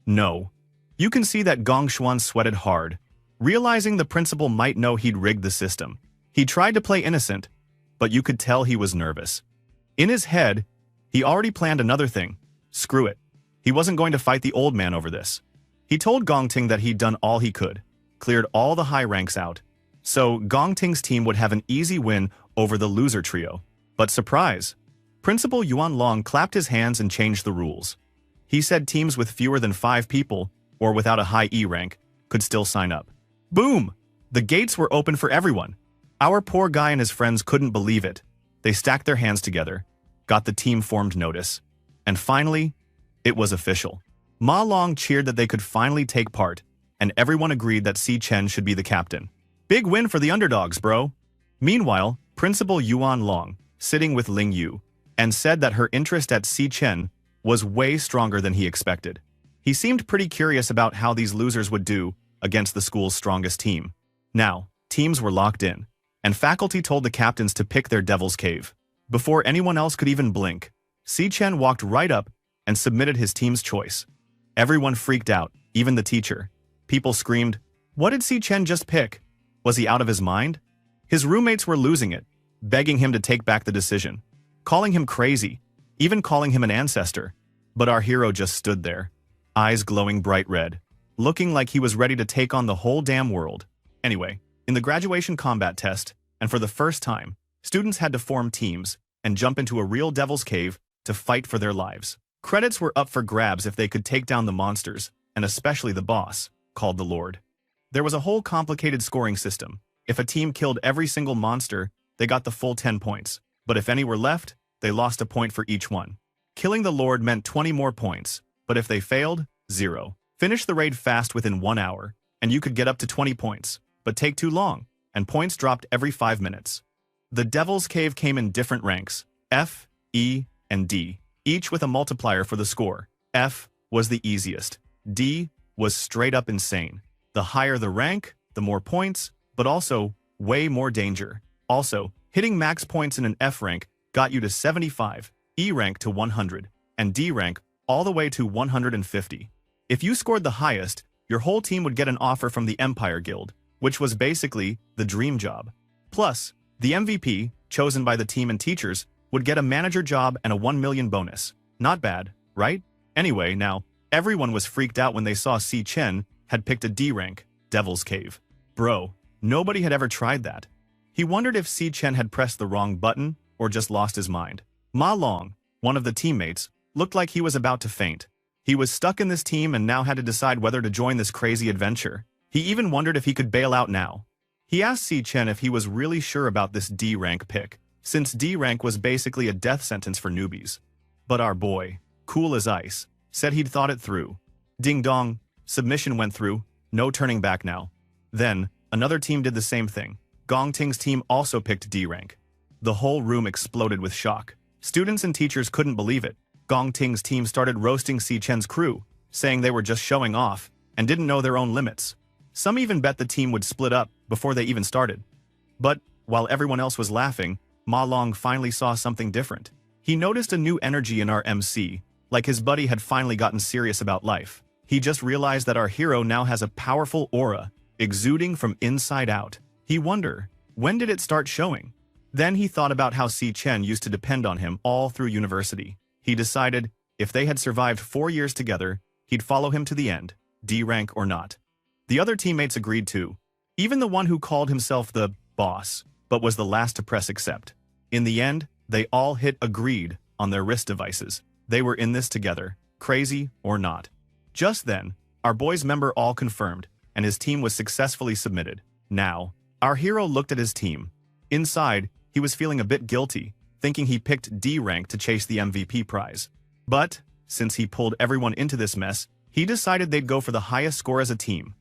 No. You can see that Gong Xuan sweated hard, realizing the principal might know he'd rigged the system. He tried to play innocent, but you could tell he was nervous. In his head, he already planned another thing. Screw it. He wasn't going to fight the old man over this. He told Gongting that he'd done all he could, cleared all the high ranks out, so Gongting's team would have an easy win over the loser trio. But surprise! Principal Yuan Long clapped his hands and changed the rules. He said teams with fewer than 5 people, or without a high E rank, could still sign up. Boom! The gates were open for everyone. Our poor guy and his friends couldn't believe it. They stacked their hands together, got the team formed notice, and finally, it was official. Ma Long cheered that they could finally take part, and everyone agreed that Si Chen should be the captain. Big win for the underdogs, bro. Meanwhile, Principal Yuan Long, sitting with Ling Yu, and said that her interest at Si Chen was way stronger than he expected. He seemed pretty curious about how these losers would do against the school's strongest team. Now, teams were locked in, and faculty told the captains to pick their Devil's Cave. Before anyone else could even blink, Si Chen walked right up and submitted his team's choice. Everyone freaked out, even the teacher. People screamed, "What did Si Chen just pick? Was he out of his mind?" His roommates were losing it, begging him to take back the decision, calling him crazy, even calling him an ancestor. But our hero just stood there, eyes glowing bright red, looking like he was ready to take on the whole damn world. Anyway, in the graduation combat test, and for the first time, students had to form teams and jump into a real Devil's Cave to fight for their lives. Credits were up for grabs if they could take down the monsters, and especially the boss, called the Lord. There was a whole complicated scoring system. If a team killed every single monster, they got the full 10 points. But if any were left, they lost a point for each one. Killing the Lord meant 20 more points, but if they failed, 0. Finish the raid fast within 1 hour, and you could get up to 20 points, but take too long, and points dropped every 5 minutes. The Devil's Cave came in different ranks, F, E, and D, each with a multiplier for the score. F was the easiest. D was straight up insane. The higher the rank, the more points, but also way more danger. Also, hitting max points in an F rank got you to 75, E rank to 100, and D rank all the way to 150. If you scored the highest, your whole team would get an offer from the Empire Guild, which was basically the dream job. Plus, the MVP, chosen by the team and teachers, would get a manager job and a 1 million bonus. Not bad, right? Anyway, now, everyone was freaked out when they saw Si Chen had picked a D rank, Devil's Cave. Bro, nobody had ever tried that. He wondered if Si Chen had pressed the wrong button or just lost his mind. Ma Long, one of the teammates, looked like he was about to faint. He was stuck in this team and now had to decide whether to join this crazy adventure. He even wondered if he could bail out now. He asked Si Chen if he was really sure about this D rank pick, since D rank was basically a death sentence for newbies. But our boy, cool as ice, said he'd thought it through. Ding dong, submission went through, no turning back now. Then, another team did the same thing. Gong Ting's team also picked D rank. The whole room exploded with shock. Students and teachers couldn't believe it. Gong Ting's team started roasting Si Chen's crew, saying they were just showing off and didn't know their own limits. Some even bet the team would split up before they even started. But, while everyone else was laughing, Ma Long finally saw something different. He noticed a new energy in our MC, like his buddy had finally gotten serious about life. He just realized that our hero now has a powerful aura, exuding from inside out. He wondered, when did it start showing? Then he thought about how Si Chen used to depend on him all through university. He decided, if they had survived 4 years together, he'd follow him to the end, D rank or not. The other teammates agreed too, even the one who called himself the boss, but was the last to press accept. In the end, they all hit agreed on their wrist devices. They were in this together, crazy or not. Just then, our boy's member all confirmed, and his team was successfully submitted. Now, our hero looked at his team. Inside, he was feeling a bit guilty, thinking he picked D rank to chase the MVP prize. But, since he pulled everyone into this mess, he decided they'd go for the highest score as a team.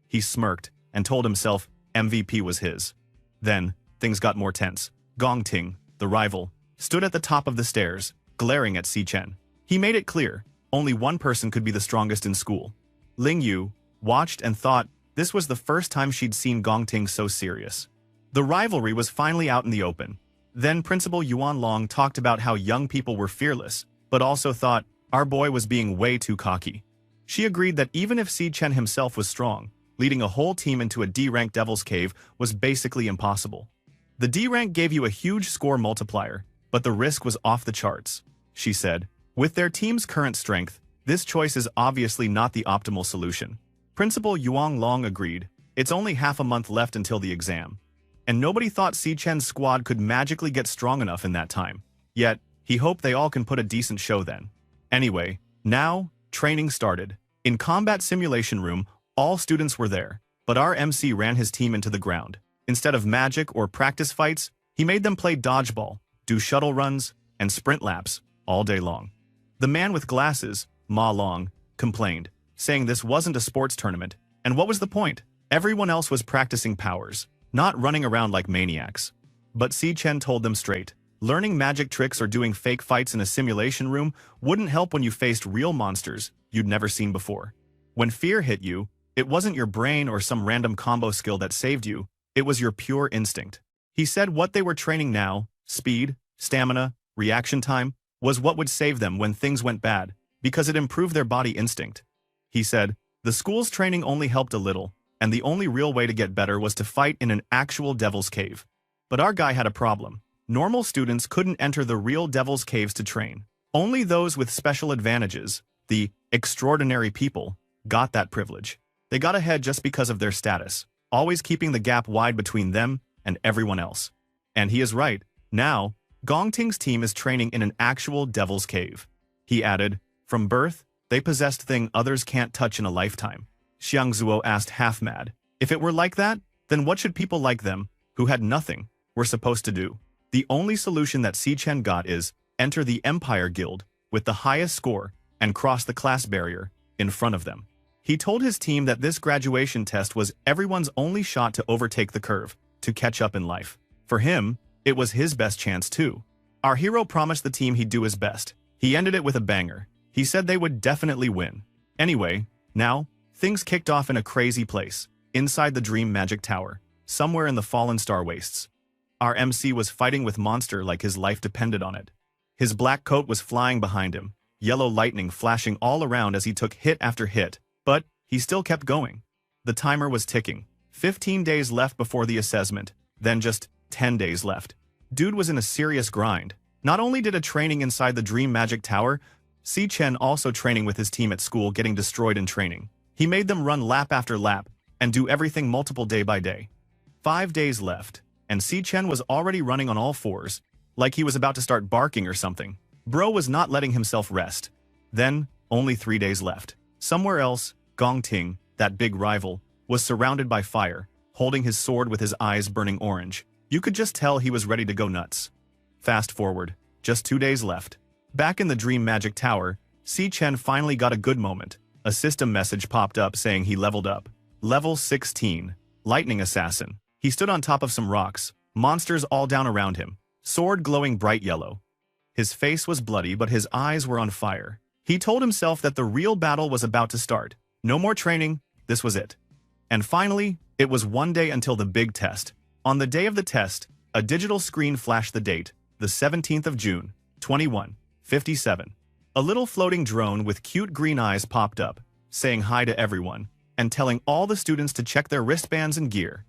He smirked and told himself MVP was his. Then, things got more tense. Gong Ting, the rival, stood at the top of the stairs, glaring at Si Chen. He made it clear, only one person could be the strongest in school. Ling Yu watched and thought this was the first time she'd seen Gong Ting so serious. The rivalry was finally out in the open. Then Principal Yuan Long talked about how young people were fearless, but also thought our boy was being way too cocky. She agreed that even if Si Chen himself was strong, leading a whole team into a D-rank Devil's Cave was basically impossible. The D rank gave you a huge score multiplier, but the risk was off the charts, she said. With their team's current strength, this choice is obviously not the optimal solution. Principal Yuan Long agreed. It's only half a month left until the exam. And nobody thought Si Chen's squad could magically get strong enough in that time. Yet, he hoped they all can put a decent show then. Anyway, now, training started. In combat simulation room, all students were there, but our MC ran his team into the ground. Instead of magic or practice fights, he made them play dodgeball, do shuttle runs, and sprint laps all day long. The man with glasses, Ma Long, complained, saying this wasn't a sports tournament, and what was the point? Everyone else was practicing powers, not running around like maniacs. But Si Chen told them straight, learning magic tricks or doing fake fights in a simulation room wouldn't help when you faced real monsters you'd never seen before. When fear hit you, it wasn't your brain or some random combo skill that saved you, it was your pure instinct. He said what they were training now, speed, stamina, reaction time, was what would save them when things went bad, because it improved their body instinct. He said, the school's training only helped a little, and the only real way to get better was to fight in an actual devil's cave. But our guy had a problem. Normal students couldn't enter the real devil's caves to train. Only those with special advantages, the extraordinary people, got that privilege. They got ahead just because of their status, always keeping the gap wide between them and everyone else. And he is right. Now, Gong Ting's team is training in an actual devil's cave. He added, From birth, they possessed things others can't touch in a lifetime. Xiangzuo asked half-mad. If it were like that, then what should people like them, who had nothing, were supposed to do? The only solution that Si Chen got is, enter the Empire Guild, with the highest score, and cross the class barrier, in front of them. He told his team that this graduation test was everyone's only shot to overtake the curve, to catch up in life. For him, it was his best chance too. Our hero promised the team he'd do his best. He ended it with a banger. He said they would definitely win. Anyway, now, things kicked off in a crazy place, inside the Dream Magic Tower, somewhere in the Fallen Star Wastes. Our MC was fighting with monster like his life depended on it. His black coat was flying behind him, yellow lightning flashing all around as he took hit after hit, but he still kept going. The timer was ticking. 15 days left before the assessment, then just 10 days left. Dude was in a serious grind. Not only did a training inside the Dream Magic Tower, Si Chen also training with his team at school getting destroyed in training. He made them run lap after lap and do everything multiple day by day. 5 days left, and Si Chen was already running on all fours, like he was about to start barking or something. Bro was not letting himself rest. Then, only 3 days left. Somewhere else, Gong Ting, that big rival, was surrounded by fire, holding his sword with his eyes burning orange. You could just tell he was ready to go nuts. Fast forward, just 2 days left. Back in the Dream Magic Tower, Si Chen finally got a good moment. A system message popped up saying he leveled up. Level 16. Lightning Assassin. He stood on top of some rocks, monsters all down around him, sword glowing bright yellow. His face was bloody, but his eyes were on fire. He told himself that the real battle was about to start. No more training, this was it. And finally, it was 1 day until the big test. On the day of the test, a digital screen flashed the date, the 17th of June, 2157. A little floating drone with cute green eyes popped up, saying hi to everyone, and telling all the students to check their wristbands and gear.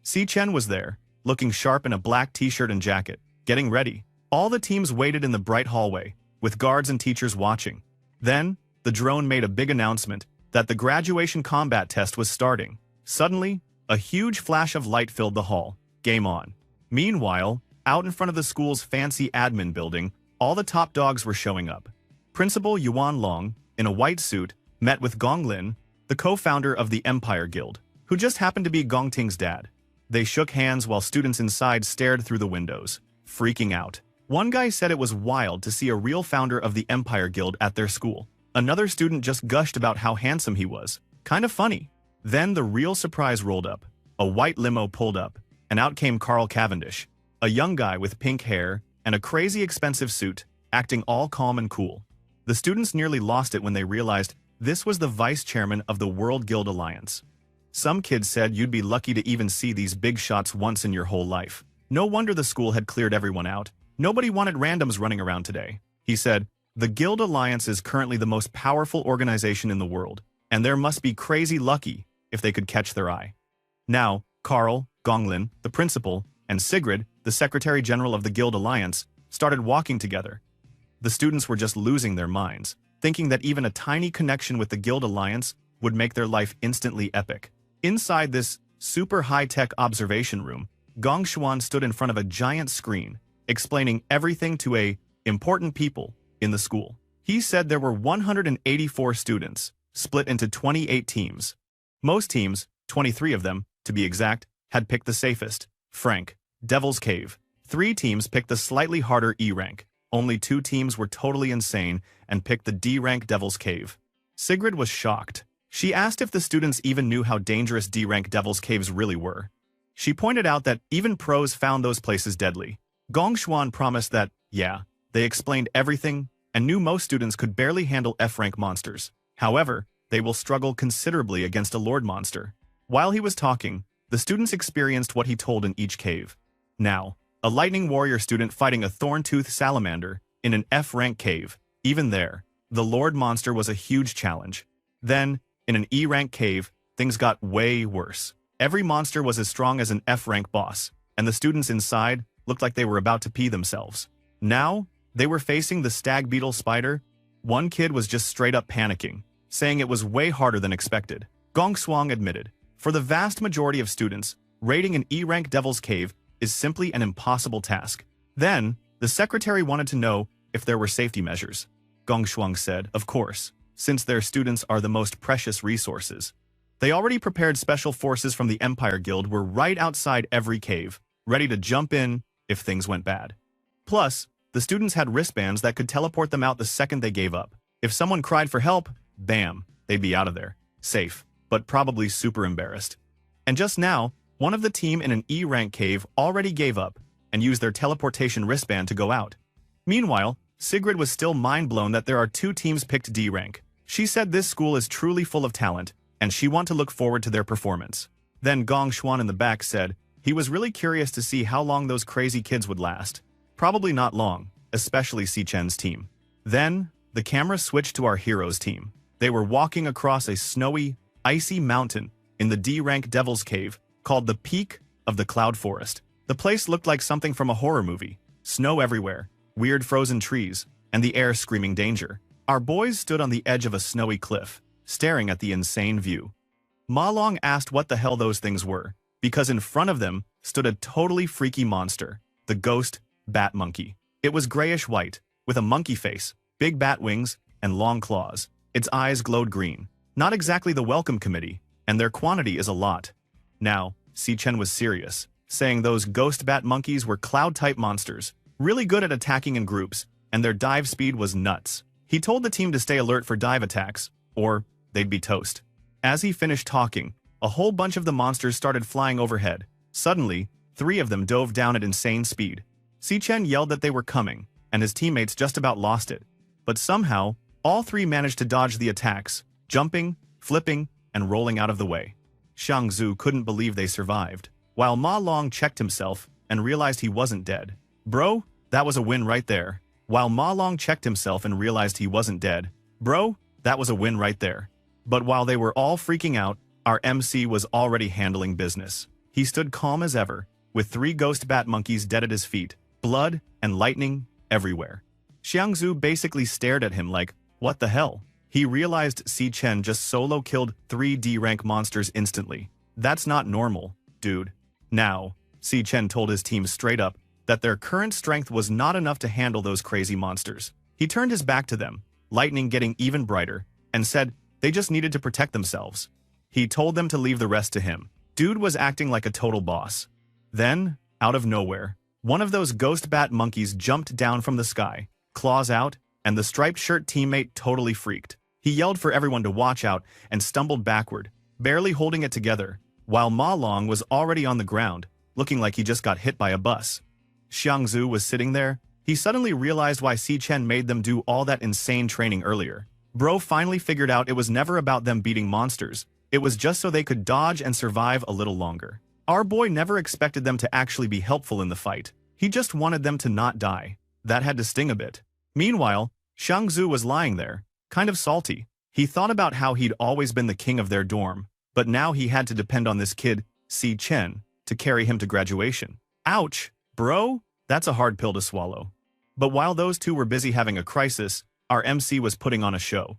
Si Chen was there, looking sharp in a black t-shirt and jacket, getting ready. All the teams waited in the bright hallway, with guards and teachers watching. Then, the drone made a big announcement that the graduation combat test was starting. Suddenly, a huge flash of light filled the hall. Game on. Meanwhile, out in front of the school's fancy admin building, all the top dogs were showing up. Principal Yuan Long, in a white suit, met with Gong Lin, the co-founder of the Empire Guild, who just happened to be Gong Ting's dad. They shook hands while students inside stared through the windows, freaking out. One guy said it was wild to see a real founder of the Empire Guild at their school. Another student just gushed about how handsome he was. Kind of funny. Then the real surprise rolled up. A white limo pulled up, and out came Carl Cavendish, a young guy with pink hair and a crazy expensive suit, acting all calm and cool. The students nearly lost it when they realized this was the vice chairman of the World Guild Alliance. Some kids said you'd be lucky to even see these big shots once in your whole life. No wonder the school had cleared everyone out. Nobody wanted randoms running around today. He said, the Guild Alliance is currently the most powerful organization in the world, and there must be crazy lucky if they could catch their eye. Now, Carl, Gonglin, the principal, and Sigrid, the Secretary General of the Guild Alliance, started walking together. The students were just losing their minds, thinking that even a tiny connection with the Guild Alliance would make their life instantly epic. Inside this super high-tech observation room, Gong Xuan stood in front of a giant screen, explaining everything to important people in the school. He said there were 184 students, split into 28 teams. Most teams, 23 of them, to be exact, had picked the safest, Frank, Devil's Cave. 3 teams picked the slightly harder E rank. Only 2 teams were totally insane and picked the D rank Devil's Cave. Sigrid was shocked. She asked if the students even knew how dangerous D rank Devil's Caves really were. She pointed out that even pros found those places deadly. Gong Xuan promised that, yeah, they explained everything and knew most students could barely handle F-rank monsters. However, they will struggle considerably against a Lord monster. While he was talking, the students experienced what he told in each cave. Now, a Lightning Warrior student fighting a Thorn-Tooth Salamander in an F-rank cave. Even there, the Lord monster was a huge challenge. Then, in an E-rank cave, things got way worse. Every monster was as strong as an F-rank boss, and the students inside looked like they were about to pee themselves. Now, they were facing the stag beetle spider. One kid was just straight up panicking, saying it was way harder than expected. Gong Xuan admitted, for the vast majority of students, raiding an E-rank Devil's Cave is simply an impossible task. Then, the secretary wanted to know if there were safety measures. Gongshuang said, of course, since their students are the most precious resources. They already prepared special forces from the Empire Guild were right outside every cave, ready to jump in if things went bad. Plus, the students had wristbands that could teleport them out the second they gave up. If someone cried for help, bam, they'd be out of there. Safe, but probably super embarrassed. And just now, one of the team in an E-rank cave already gave up and used their teleportation wristband to go out. Meanwhile, Sigrid was still mind-blown that there are 2 teams picked D-rank. She said this school is truly full of talent, and she want to look forward to their performance. Then Gong Xuan in the back said he was really curious to see how long those crazy kids would last. Probably not long, especially Si Chen's team. Then, the camera switched to our hero's team. They were walking across a snowy, icy mountain in the D-rank Devil's Cave, called the Peak of the Cloud Forest. The place looked like something from a horror movie. Snow everywhere, weird frozen trees, and the air screaming danger. Our boys stood on the edge of a snowy cliff, staring at the insane view. Ma Long asked what the hell those things were, because in front of them stood a totally freaky monster, the ghost bat monkey. It was grayish-white, with a monkey face, big bat wings, and long claws. Its eyes glowed green. Not exactly the welcome committee, and their quantity is a lot. Now, Si Chen was serious, saying those ghost bat monkeys were cloud-type monsters, really good at attacking in groups, and their dive speed was nuts. He told the team to stay alert for dive attacks, or they'd be toast. As he finished talking, a whole bunch of the monsters started flying overhead. Suddenly, 3 of them dove down at insane speed. Si Chen yelled that they were coming, and his teammates just about lost it. But somehow, all 3 managed to dodge the attacks, jumping, flipping, and rolling out of the way. Xiang Zhu couldn't believe they survived, while Ma Long checked himself and realized he wasn't dead. Bro, that was a win right there. While Ma Long checked himself and realized he wasn't dead. Bro, that was a win right there. But while they were all freaking out, our MC was already handling business. He stood calm as ever, with 3 ghost bat monkeys dead at his feet, blood and lightning everywhere. Xiang Zhu basically stared at him like, what the hell? He realized Si Chen just solo killed 3 D-rank monsters instantly. That's not normal, dude. Now, Si Chen told his team straight up that their current strength was not enough to handle those crazy monsters. He turned his back to them, lightning getting even brighter, and said they just needed to protect themselves. He told them to leave the rest to him. Dude was acting like a total boss. Then, out of nowhere, one of those ghost bat monkeys jumped down from the sky, claws out, and the striped shirt teammate totally freaked. He yelled for everyone to watch out and stumbled backward, barely holding it together, while Ma Long was already on the ground, looking like he just got hit by a bus. Xiang Zhu was sitting there. He suddenly realized why Si Chen made them do all that insane training earlier. Bro finally figured out it was never about them beating monsters. It was just so they could dodge and survive a little longer. Our boy never expected them to actually be helpful in the fight. He just wanted them to not die. That had to sting a bit. Meanwhile, Xiang Zhu was lying there, kind of salty. He thought about how he'd always been the king of their dorm, but now he had to depend on this kid, Si Chen, to carry him to graduation. Ouch, bro, that's a hard pill to swallow. But while those 2 were busy having a crisis, our MC was putting on a show.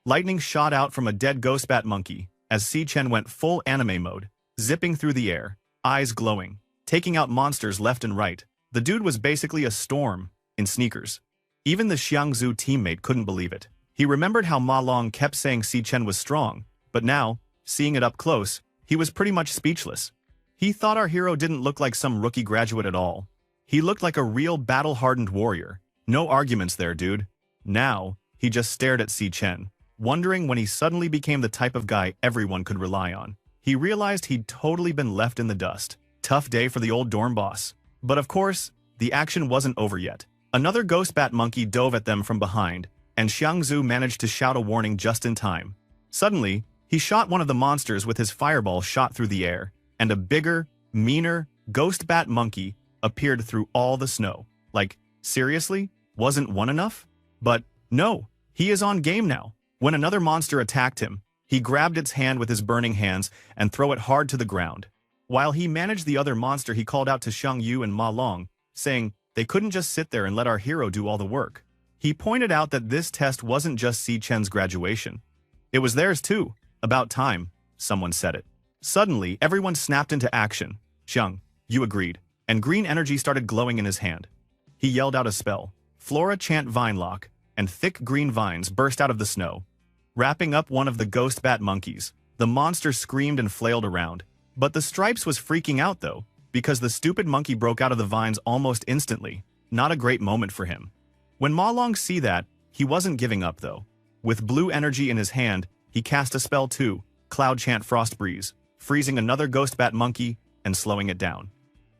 Lightning shot out from a dead ghost bat monkey as Si Chen went full anime mode, zipping through the air, eyes glowing, taking out monsters left and right. The dude was basically a storm in sneakers. Even the Xiang Zhu teammate couldn't believe it. He remembered how Ma Long kept saying Si Chen was strong, but now, seeing it up close, he was pretty much speechless. He thought our hero didn't look like some rookie graduate at all. He looked like a real battle-hardened warrior. No arguments there, dude. Now, he just stared at Si Chen, wondering when he suddenly became the type of guy everyone could rely on. He realized he'd totally been left in the dust. Tough day for the old dorm boss. But of course, the action wasn't over yet. Another ghost bat monkey dove at them from behind, and Xiang Zhu managed to shout a warning just in time. Suddenly, he shot one of the monsters with his fireball shot through the air, and a bigger, meaner, ghost bat monkey appeared through all the snow. Like, seriously? Wasn't one enough? But, no, he is on game now. When another monster attacked him, he grabbed its hand with his burning hands and threw it hard to the ground. While he managed the other monster, he called out to Xiang Yu and Ma Long, saying they couldn't just sit there and let our hero do all the work. He pointed out that this test wasn't just Si Chen's graduation. It was theirs too. About time, someone said it. Suddenly, everyone snapped into action. Xiang Yu agreed, and green energy started glowing in his hand. He yelled out a spell, Flora Chant Vine Lock, and thick green vines burst out of the snow, wrapping up one of the ghost bat monkeys. The monster screamed and flailed around. But the Stripes was freaking out though, because the stupid monkey broke out of the vines almost instantly. Not a great moment for him. When Ma Long see that, he wasn't giving up though. With blue energy in his hand, he cast a spell too, Cloud Chant Frost Breeze, freezing another ghost bat monkey and slowing it down.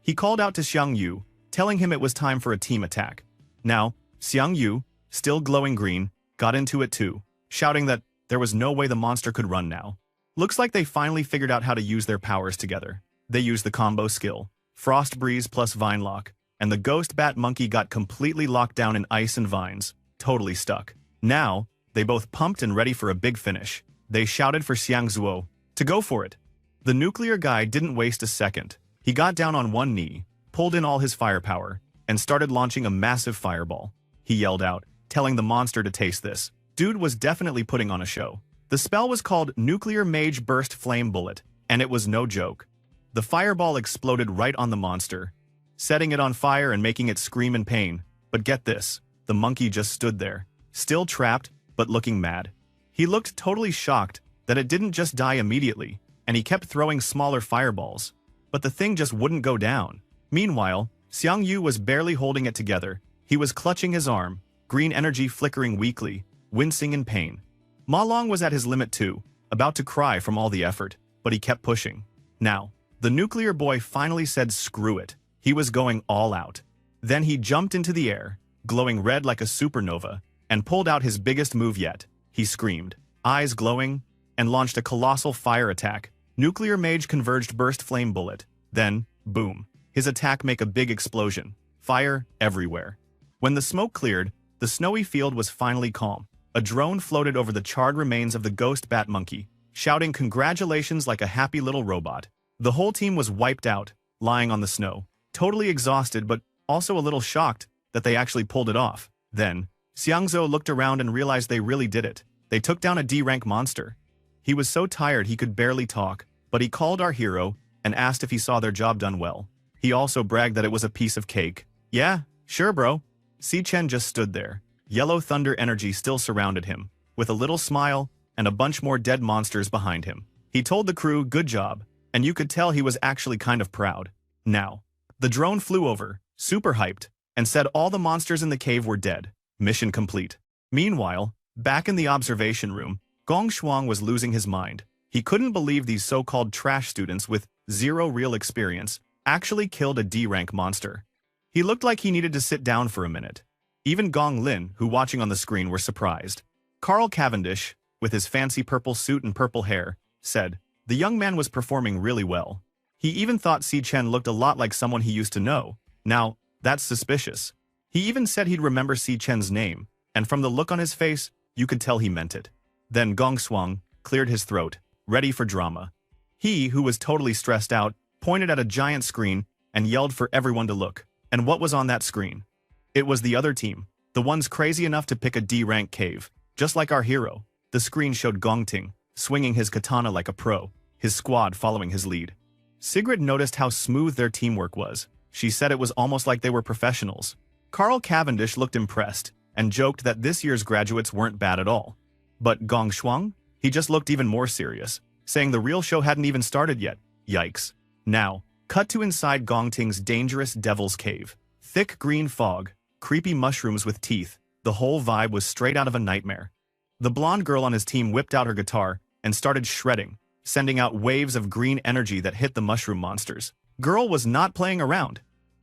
He called out to Xiang Yu, telling him it was time for a team attack. Now, Xiang Yu, still glowing green, got into it too, shouting that there was no way the monster could run now. Looks like they finally figured out how to use their powers together. They used the combo skill, Frost Breeze plus Vine Lock, and the ghost bat monkey got completely locked down in ice and vines, totally stuck. Now, they both pumped and ready for a big finish. They shouted for Xiang Zuo to go for it. The nuclear guy didn't waste a second. He got down on one knee, pulled in all his firepower, and started launching a massive fireball. He yelled out, telling the monster to taste this. Dude was definitely putting on a show. The spell was called Nuclear Mage Burst Flame Bullet, and it was no joke. The fireball exploded right on the monster, setting it on fire and making it scream in pain. But get this, the monkey just stood there, still trapped, but looking mad. He looked totally shocked that it didn't just die immediately, and he kept throwing smaller fireballs. But the thing just wouldn't go down. Meanwhile, Xiang Yu was barely holding it together. He was clutching his arm, green energy flickering weakly, wincing in pain. Ma Long was at his limit too, about to cry from all the effort, but he kept pushing. Now, the nuclear boy finally said screw it. He was going all out. Then he jumped into the air, glowing red like a supernova, and pulled out his biggest move yet. He screamed, eyes glowing, and launched a colossal fire attack. Nuclear Mage Converged Burst Flame Bullet. Then, boom. His attack made a big explosion. Fire everywhere. When the smoke cleared, the snowy field was finally calm. A drone floated over the charred remains of the ghost bat monkey, shouting congratulations like a happy little robot. The whole team was wiped out, lying on the snow, totally exhausted but also a little shocked that they actually pulled it off. Then, Xiangzhou looked around and realized they really did it. They took down a D-rank monster. He was so tired he could barely talk, but he called our hero and asked if he saw their job done well. He also bragged that it was a piece of cake. Yeah, sure bro. Si Chen just stood there. Yellow thunder energy still surrounded him, with a little smile and a bunch more dead monsters behind him. He told the crew good job, and you could tell he was actually kind of proud. Now, the drone flew over, super hyped, and said all the monsters in the cave were dead. Mission complete. Meanwhile, back in the observation room, Gong Shuang was losing his mind. He couldn't believe these so-called trash students with zero real experience actually killed a D-rank monster. He looked like he needed to sit down for a minute. Even Gong Lin, who watching on the screen, were surprised. Carl Cavendish, with his fancy purple suit and purple hair, said, the young man was performing really well. He even thought Si Chen looked a lot like someone he used to know. Now, that's suspicious. He even said he'd remember Si Chen's name, and from the look on his face, you could tell he meant it. Then Gong Shuang cleared his throat, ready for drama. He, who was totally stressed out, pointed at a giant screen and yelled for everyone to look. And what was on that screen? It was the other team, the ones crazy enough to pick a D-rank cave, just like our hero. The screen showed Gongting, swinging his katana like a pro, his squad following his lead. Sigrid noticed how smooth their teamwork was. She said it was almost like they were professionals. Carl Cavendish looked impressed and joked that this year's graduates weren't bad at all. But Gong Shuang? He just looked even more serious, saying the real show hadn't even started yet. Yikes. Now, cut to inside Gongting's dangerous devil's cave. Thick green fog, creepy mushrooms with teeth, the whole vibe was straight out of a nightmare. The blonde girl on his team whipped out her guitar and started shredding, sending out waves of green energy that hit the mushroom monsters. Girl was not playing around.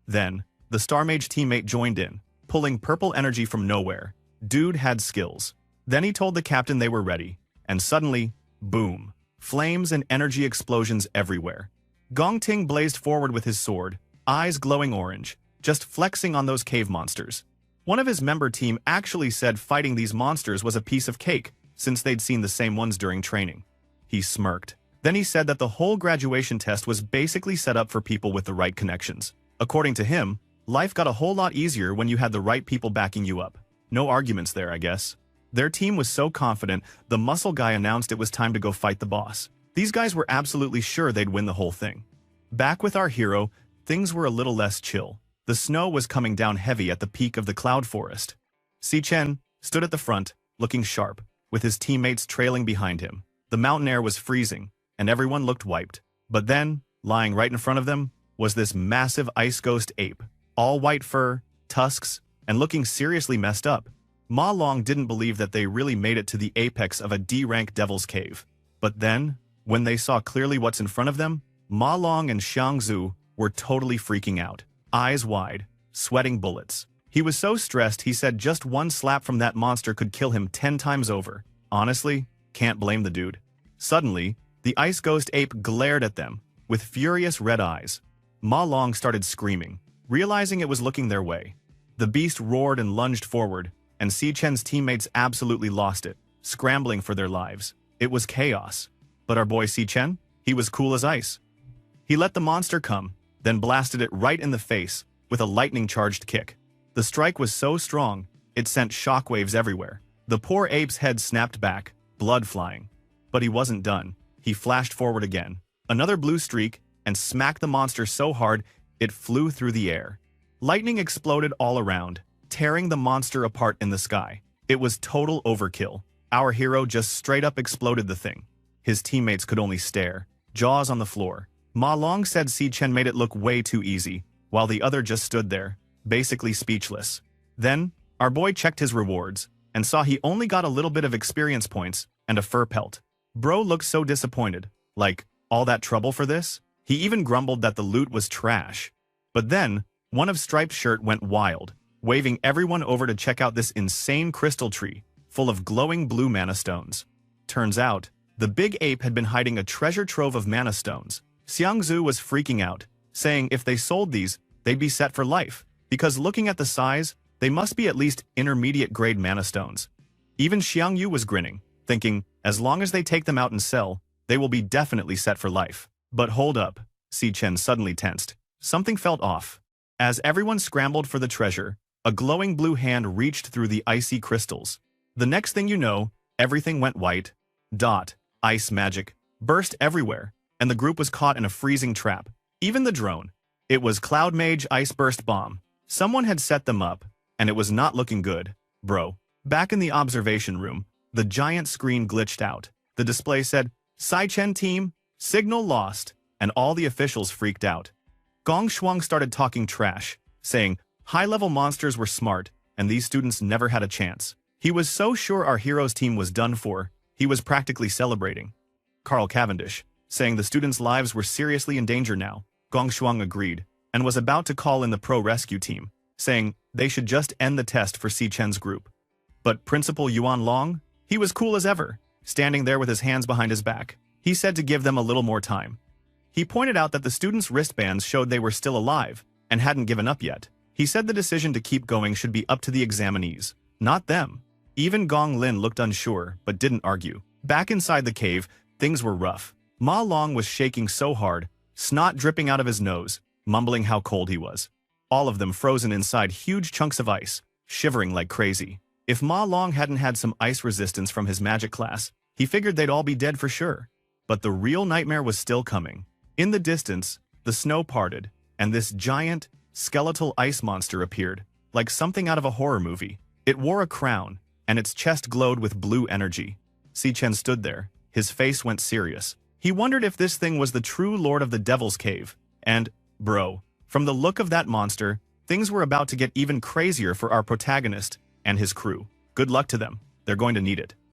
Then, the Star Mage teammate joined in, pulling purple energy from nowhere. Dude had skills. Then he told the captain they were ready, and suddenly, boom, flames and energy explosions everywhere. Gongting blazed forward with his sword, eyes glowing orange, just flexing on those cave monsters. One of his member team actually said fighting these monsters was a piece of cake, since they'd seen the same ones during training. He smirked. Then he said that the whole graduation test was basically set up for people with the right connections. According to him, life got a whole lot easier when you had the right people backing you up. No arguments there, I guess. Their team was so confident, the muscle guy announced it was time to go fight the boss. These guys were absolutely sure they'd win the whole thing. Back with our hero, things were a little less chill. The snow was coming down heavy at the peak of the cloud forest. Si Chen, stood at the front, looking sharp, with his teammates trailing behind him. The mountain air was freezing, and everyone looked wiped. But then, lying right in front of them, was this massive ice ghost ape, all white fur, tusks, and looking seriously messed up. Ma Long didn't believe that they really made it to the apex of a D-rank devil's cave. But then, when they saw clearly what's in front of them, Ma Long and Xiang Zhu were totally freaking out, eyes wide, sweating bullets. He was so stressed he said just one slap from that monster could kill him 10 times over. Honestly, can't blame the dude. Suddenly, the ice ghost ape glared at them, with furious red eyes. Ma Long started screaming, realizing it was looking their way. The beast roared and lunged forward, and Si Chen's teammates absolutely lost it, scrambling for their lives. It was chaos. But our boy Si Chen? He was cool as ice. He let the monster come, then blasted it right in the face with a lightning-charged kick. The strike was so strong, it sent shockwaves everywhere. The poor ape's head snapped back, blood flying. But he wasn't done. He flashed forward again, another blue streak, and smacked the monster so hard it flew through the air. Lightning exploded all around, tearing the monster apart in the sky. It was total overkill. Our hero just straight up exploded the thing. His teammates could only stare, jaws on the floor. Ma Long said Si Chen made it look way too easy, while the other just stood there, basically speechless. Then, our boy checked his rewards, and saw he only got a little bit of experience points and a fur pelt. Bro looked so disappointed, like, all that trouble for this? He even grumbled that the loot was trash. But then, one of Stripe's shirt went wild, waving everyone over to check out this insane crystal tree, full of glowing blue mana stones. Turns out, the big ape had been hiding a treasure trove of mana stones. Xiang Zhu was freaking out, saying if they sold these, they'd be set for life, because looking at the size, they must be at least intermediate-grade mana stones. Even Xiang Yu was grinning, thinking, as long as they take them out and sell, they will be definitely set for life. But hold up, Si Chen suddenly tensed. Something felt off. As everyone scrambled for the treasure, a glowing blue hand reached through the icy crystals. The next thing you know, everything went white. Ice magic burst everywhere, and the group was caught in a freezing trap. Even the drone. It was Cloud Mage Ice Burst Bomb. Someone had set them up, and it was not looking good. Bro. Back in the observation room, the giant screen glitched out. The display said, Si Chen team, signal lost, and all the officials freaked out. Gong Shuang started talking trash, saying, high-level monsters were smart, and these students never had a chance. He was so sure our hero's team was done for, he was practically celebrating. Carl Cavendish, saying the students' lives were seriously in danger now. Gong Shuang agreed, and was about to call in the pro-rescue team, saying they should just end the test for Si Chen's group. But Principal Yuan Long? He was cool as ever, standing there with his hands behind his back. He said to give them a little more time. He pointed out that the students' wristbands showed they were still alive, and hadn't given up yet. He said the decision to keep going should be up to the examinees, not them. Even Gong Lin looked unsure, but didn't argue. Back inside the cave, things were rough. Ma Long was shaking so hard, snot dripping out of his nose, mumbling how cold he was. All of them frozen inside huge chunks of ice, shivering like crazy. If Ma Long hadn't had some ice resistance from his magic class, he figured they'd all be dead for sure. But the real nightmare was still coming. In the distance, the snow parted, and this giant, skeletal ice monster appeared, like something out of a horror movie. It wore a crown, and its chest glowed with blue energy. Si Chen stood there. His face went serious. He wondered if this thing was the true Lord of the Devil's Cave. And, bro, from the look of that monster, things were about to get even crazier for our protagonist and his crew. Good luck to them. They're going to need it.